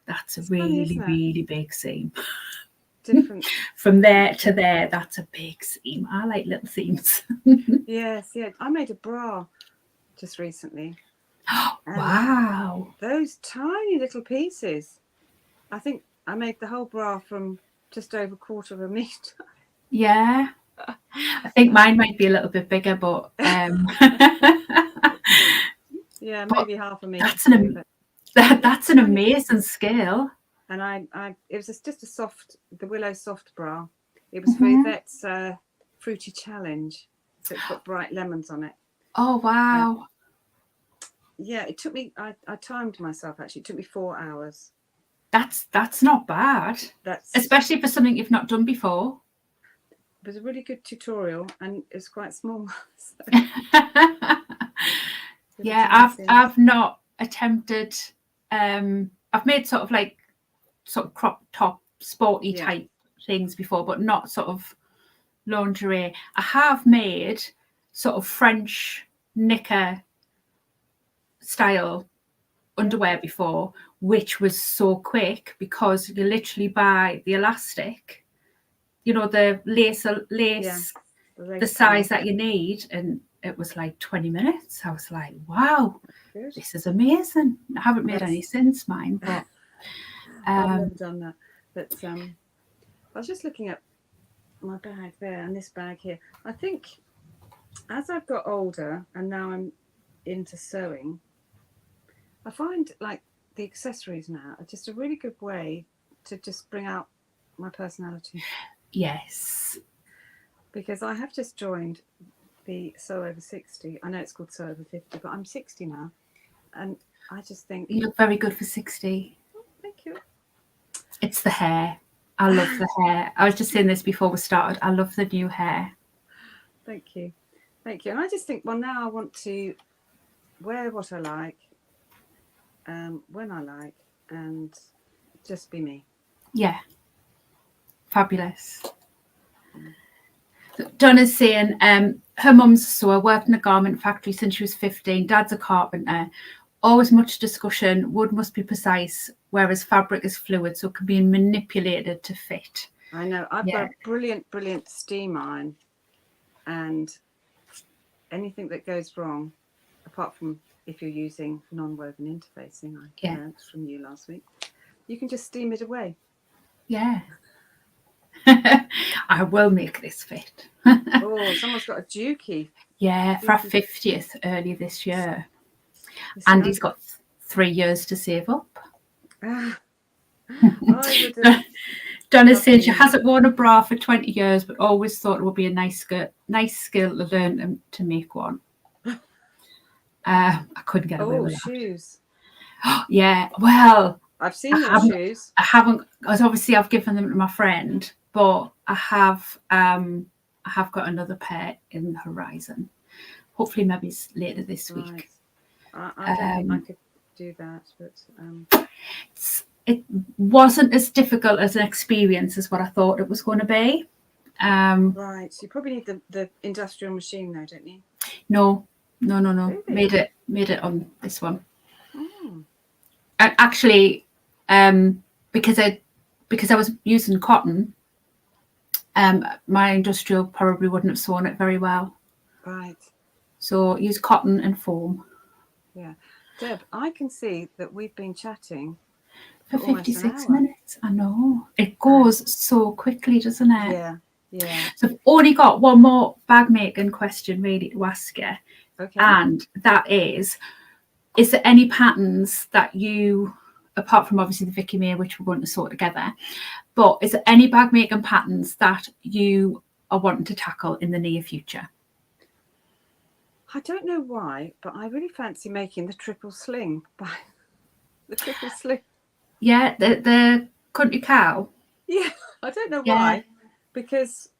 that's a really big seam. Different from there to there, that's a big seam. I like little seams. Yes, yeah. I made a bra just recently. Wow. Those tiny little pieces. I think I made the whole bra from just over 1/4 metre. Yeah. I think mine might be a little bit bigger, but yeah, maybe 1/2 metre. That's an amazing scale. And it was just the Willow soft bra. It was for Yvette's fruity challenge, so it's got bright lemons on it. Oh wow! Yeah, it took me. I timed myself actually. It took me 4 hours. That's not bad. Especially for something you've not done before. It was a really good tutorial, and it was quite small. So. Yeah, I've not attempted. I've made sort of crop top sporty type things before, but not sort of lingerie. I have made sort of French knicker style underwear before, which was so quick because you literally buy the elastic, you know, the lace the size that you need, and it was like 20 minutes. I was like, wow, this is amazing. I haven't made any since mine, but I've never done that. But I was just looking at my bag there and this bag here. I think as I've got older and now I'm into sewing, I find like the accessories now are just a really good way to just bring out my personality. Yes. Because I have just joined the Sew Over 60. I know it's called Sew Over 50, but I'm 60 now. And I just think... You look very good for 60. Oh, thank you. It's the hair. I love the hair. I was just saying this before we started. I love the new hair. Thank you. Thank you. And I just think, well, now I want to wear what I like, when I like, and just be me. Yeah. Fabulous. Donna's saying her mum's a sewer, worked in a garment factory since she was 15. Dad's a carpenter. Always much discussion. Wood must be precise, whereas fabric is fluid, so it can be manipulated to fit. I know. I've got a brilliant steam iron, and anything that goes wrong, apart from if you're using non-woven interfacing, I Yeah. learned from you last week, you can just steam it away. Yeah. I will make this fit. Oh, someone's got a dukey. Yeah, for our 50th early this year. You see, And he's got 3 years to save up. I would have. Donna said she Lovely. hasn't worn a bra for 20 years, but always thought it would be a nice skill to learn to make one. I couldn't get away Oh, with shoes. that. Yeah, well, I've seen your shoes. I haven't, because obviously I've given them to my friend, but I have got another pair in the horizon. Hopefully, maybe later this week. I don't think I could do that, but it wasn't as difficult as an experience as what I thought it was going to be. Right, you probably need the industrial machine though, don't you? No. Really? Made it on this one. Oh. Actually, because I was using cotton, my industrial probably wouldn't have sewn it very well. Right. So use cotton and foam. Yeah. Deb, I can see that we've been chatting For almost 56 an hour. minutes. I know. It goes so quickly, doesn't it? Yeah. Yeah. So I've only got one more bag making question really to ask you. Okay. And that is there any patterns that you, apart from obviously the Vicky May, which we're going to sort together, but is there any bag making patterns that you are wanting to tackle in the near future? I don't know why, but I really fancy making the triple sling. The triple sling. Yeah, the country cow. Yeah, I don't know why, because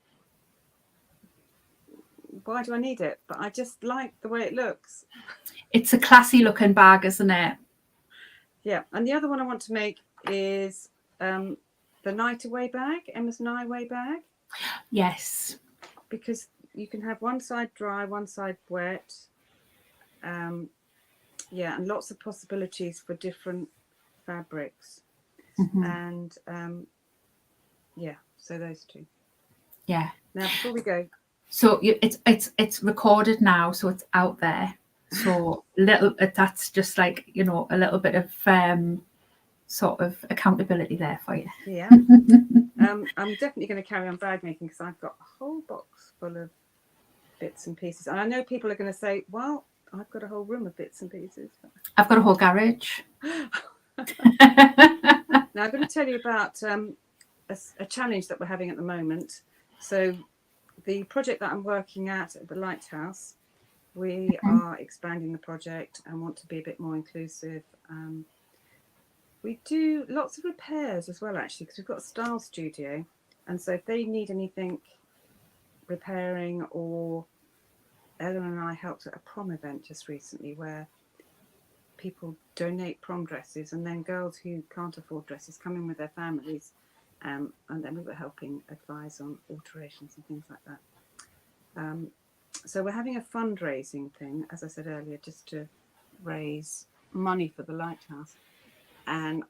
why do I need it? But I just like the way it looks. It's a classy looking bag, isn't it? Yeah, and the other one I want to make is the night away bag, Emma's night away bag. Yes. Because you can have one side dry, one side wet. Yeah, and lots of possibilities for different fabrics. Mm-hmm. And yeah, so those two. Yeah. Now before we go, so it's recorded now, so it's out there. So that's just like, you know, a little bit of sort of accountability there for you. Yeah. I'm definitely going to carry on bag making because I've got a whole box full of bits and pieces, and I know people are going to say, well, I've got a whole room of bits and pieces. I've got a whole garage. Now I'm going to tell you about a challenge that we're having at the moment. So the project that I'm working at the Lighthouse, we are expanding the project and want to be a bit more inclusive. We do lots of repairs as well, actually, because we've got a style studio, and so if they need anything repairing, or Ellen and I helped at a prom event just recently where people donate prom dresses, and then girls who can't afford dresses come in with their families, and then we were helping advise on alterations and things like that. So we're having a fundraising thing, as I said earlier, just to raise money for the Lighthouse. And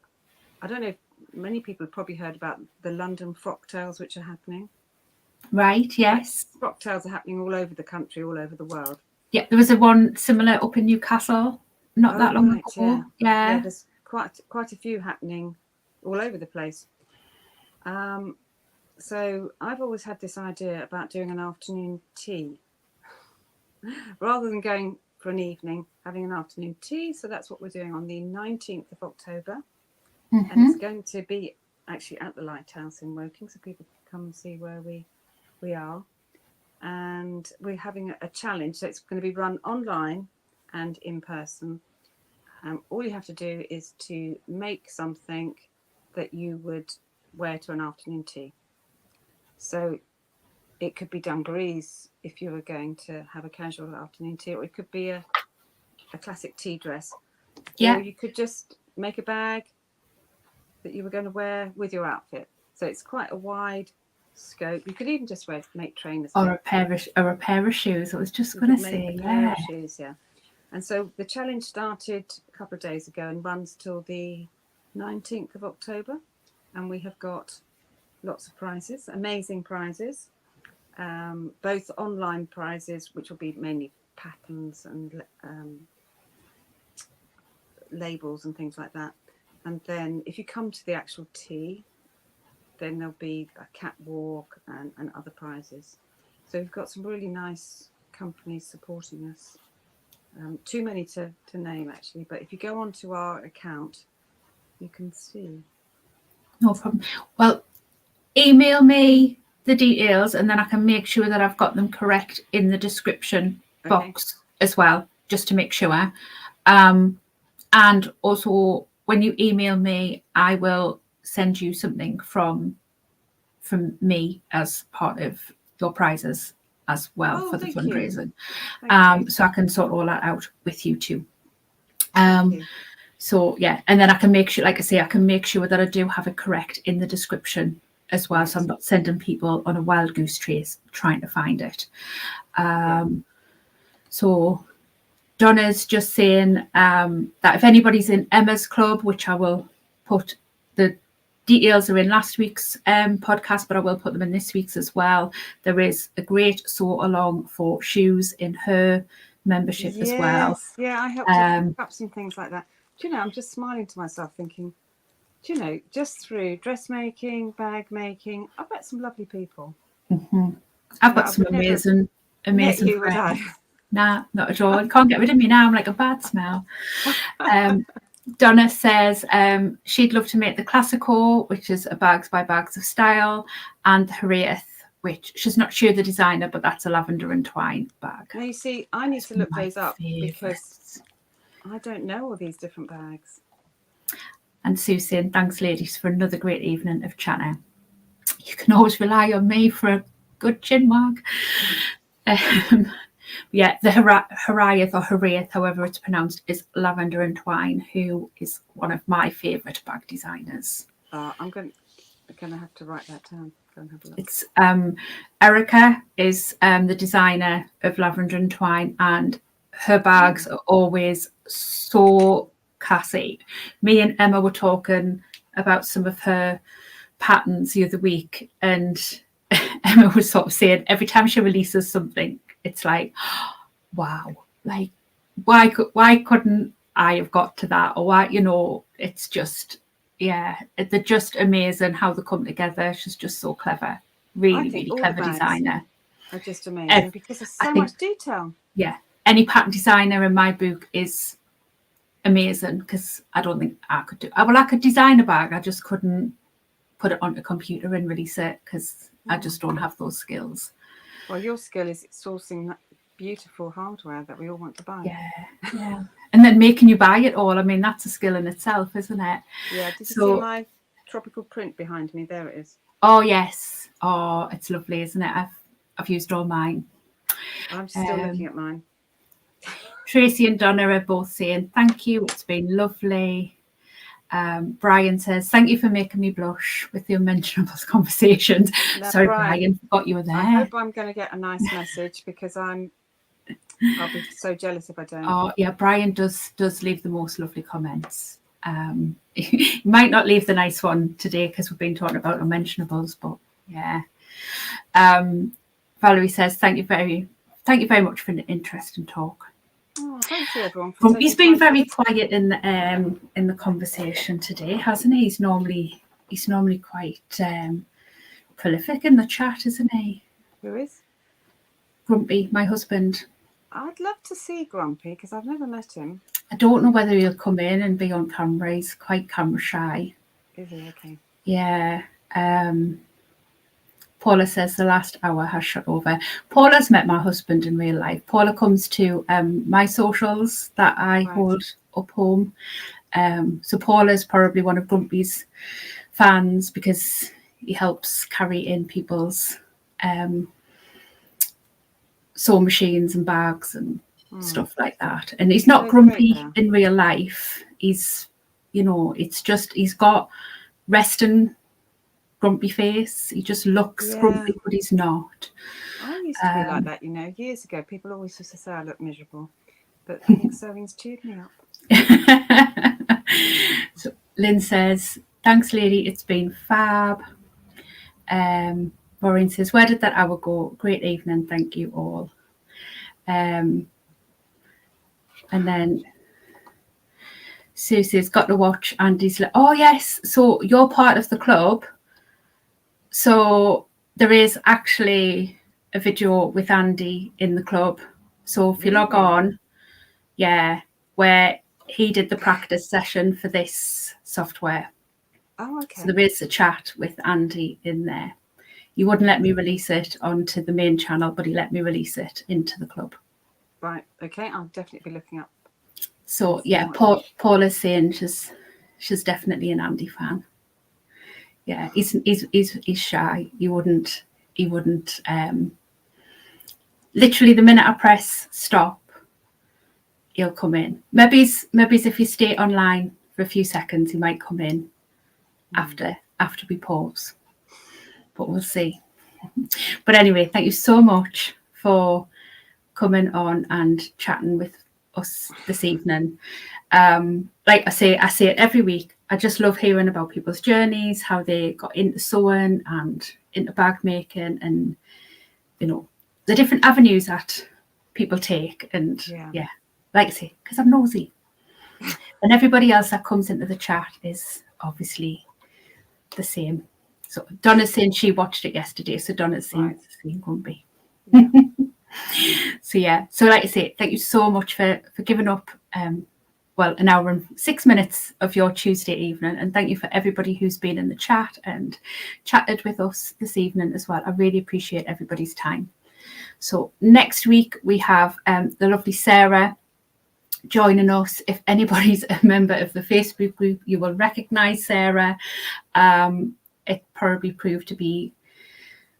I don't know if many people have probably heard about the London frocktails, which are happening. Right, yes. Frocktails are happening all over the country, all over the world. Yeah, there was a one similar up in Newcastle not that long ago. Yeah, there's quite a few happening all over the place. So I've always had this idea about doing an afternoon tea. Rather than going for an evening, having an afternoon tea. So that's what we're doing on the 19th of October. And it's going to be actually at the Lighthouse in Woking, so people can come and see where we are. And we're having a challenge, so it's going to be run online and in person. All you have to do is to make something that you would wear to an afternoon tea. So it could be dungarees if you were going to have a casual afternoon tea, or it could be a classic tea dress. Yeah. Or you could just make a bag that you were going to wear with your outfit. So it's quite a wide scope. You could even just make trainers. Or a pair of shoes. I was just going to say, a pair of shoes, yeah. And so the challenge started a couple of days ago and runs till the 19th of October. And we have got lots of prizes, amazing prizes, both online prizes, which will be mainly patterns and labels and things like that. And then if you come to the actual tea, then there'll be a catwalk and other prizes. So we've got some really nice companies supporting us. Too many to name, actually. But if you go onto our account, you can see. No problem. Well, email me the details and then I can make sure that I've got them correct in the description box as well, just to make sure. And also, when you email me, I will send you something from me as part of your prizes as well for the fundraising. So I can sort all that out with you too. So yeah, and then I can make sure, like I say, I can make sure that I do have it correct in the description as well. So I'm not sending people on a wild goose chase trying to find it. So Donna's just saying that if anybody's in Emma's club, which I will put, the details are in last week's podcast, but I will put them in this week's as well. There is a great sew along for shoes in her membership as well. Yeah, I helped her pick up some things like that. Do you know, I'm just smiling to myself thinking, do you know, just through dressmaking, bag making, I've met some lovely people. I've got some amazing friends. Nah, not at all. You can't get rid of me now. I'm like a bad smell. Donna says she'd love to make the Classico, which is a Bags by Bags of Style, and the Harrieth, which she's not sure the designer, but that's a lavender and twine bag. Now you see, I need to look those up because I don't know all these different bags. And Sue saying, thanks, ladies, for another great evening of chatting. You can always rely on me for a good chin wag. Yeah, the Harrieth or Harrieth, however it's pronounced, is Lavender and Twine, who is one of my favourite bag designers. I'm going to have to write that down. Go and have a look. It's Erica is the designer of Lavender and Twine, and her bags are always so classy. Me and Emma were talking about some of her patterns the other week, and Emma was sort of saying every time she releases something, it's like, wow, like why couldn't I have got to that? Or why, you know, it's just, yeah, they're just amazing how they come together. She's just so clever, really clever designer. Are just amazing because there's so much detail. Yeah, any pattern designer in my book is amazing because I don't think I could do. Well, I could design a bag, I just couldn't put it onto a computer and release it because I just don't have those skills. Well, your skill is sourcing that beautiful hardware that we all want to buy. Yeah. And then making you buy it all. I mean, that's a skill in itself, isn't it? Yeah. Did you see my tropical print behind me? There it is. Oh, yes. Oh, it's lovely, isn't it? I've used all mine. I'm still looking at mine. Tracy and Donna are both saying, thank you. It's been lovely. Brian says, thank you for making me blush with the unmentionables conversations. Now, sorry, Brian, forgot you were there. I hope I'm going to get a nice message because I'll be so jealous if I don't. Oh, yeah, Brian does leave the most lovely comments. He might not leave the nice one today because we've been talking about unmentionables, but yeah. Valerie says, thank you very much for the interesting talk. Oh, thank you, everyone. He's been very quiet in the conversation today, hasn't he? He's normally quite prolific in the chat, isn't he? Who is? Grumpy, my husband. I'd love to see Grumpy because I've never met him. I don't know whether he'll come in and be on camera. He's quite camera shy. Is he? Okay. Yeah. Paula says the last hour has shut over. Paula's met my husband in real life. Paula comes to my socials that I hold up home. So Paula's probably one of Grumpy's fans because he helps carry in people's sewing machines and bags and stuff like that. And he's not grumpy in real life. He's, you know, it's just he's got resting grumpy face. He just looks grumpy, but he's not. I used to be like that, you know, years ago. People always used to say I look miserable, but I think sewing's cheered me up. So Lynn says, thanks, lady. It's been fab. Maureen says, where did that hour go? Great evening. Thank you all. And then Susie's got to watch Andy's. Oh yes, so you're part of the club. So there is actually a video with Andy in the club. So if you log on, where he did the practice session for this software. Oh, okay. So there is a chat with Andy in there. You wouldn't let me release it onto the main channel, but he let me release it into the club. Right. Okay. I'll definitely be looking up. So yeah, Paula's saying she's definitely an Andy fan. Yeah, he's shy. He wouldn't. Literally, the minute I press stop, he'll come in. Maybe if you stay online for a few seconds, he might come in after we pause. But we'll see. But anyway, thank you so much for coming on and chatting with us this evening. Like I say it every week. I just love hearing about people's journeys, how they got into sewing and into bag making, and the different avenues that people take. And like I say, because I'm nosy, and everybody else that comes into the chat is obviously the same. So Donna's saying she watched it yesterday, so Donna's saying it's the same Gumby. So like I say, thank you so much for giving up an hour and 6 minutes of your Tuesday evening, and thank you for everybody who's been in the chat and chatted with us this evening as well. I really appreciate everybody's time. So next week we have the lovely Sarah joining us. If anybody's a member of the Facebook group, you will recognise Sarah. It probably proved to be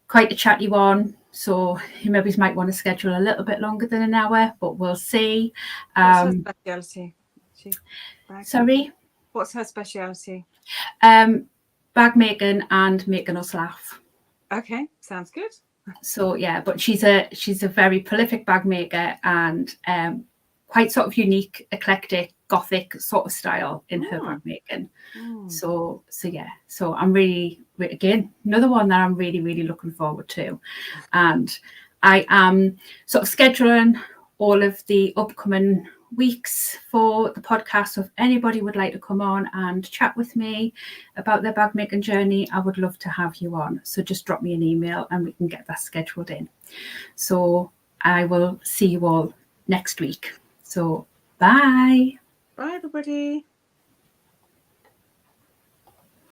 quite a chatty one, so you maybe might want to schedule a little bit longer than an hour, but we'll see. What's her speciality? Sorry? What's her speciality? Bag making and making us laugh. Okay, sounds good. So yeah, but she's a very prolific bag maker and quite sort of unique, eclectic, gothic sort of style in her bag making. So yeah, so I'm really, again, another one that I'm really, really looking forward to. And I am sort of scheduling all of the upcoming weeks for the podcast. So if anybody would like to come on and chat with me about their bag making journey, I would love to have you on. So just drop me an email and we can get that scheduled in. So I will see you all next week. So bye. Bye, everybody.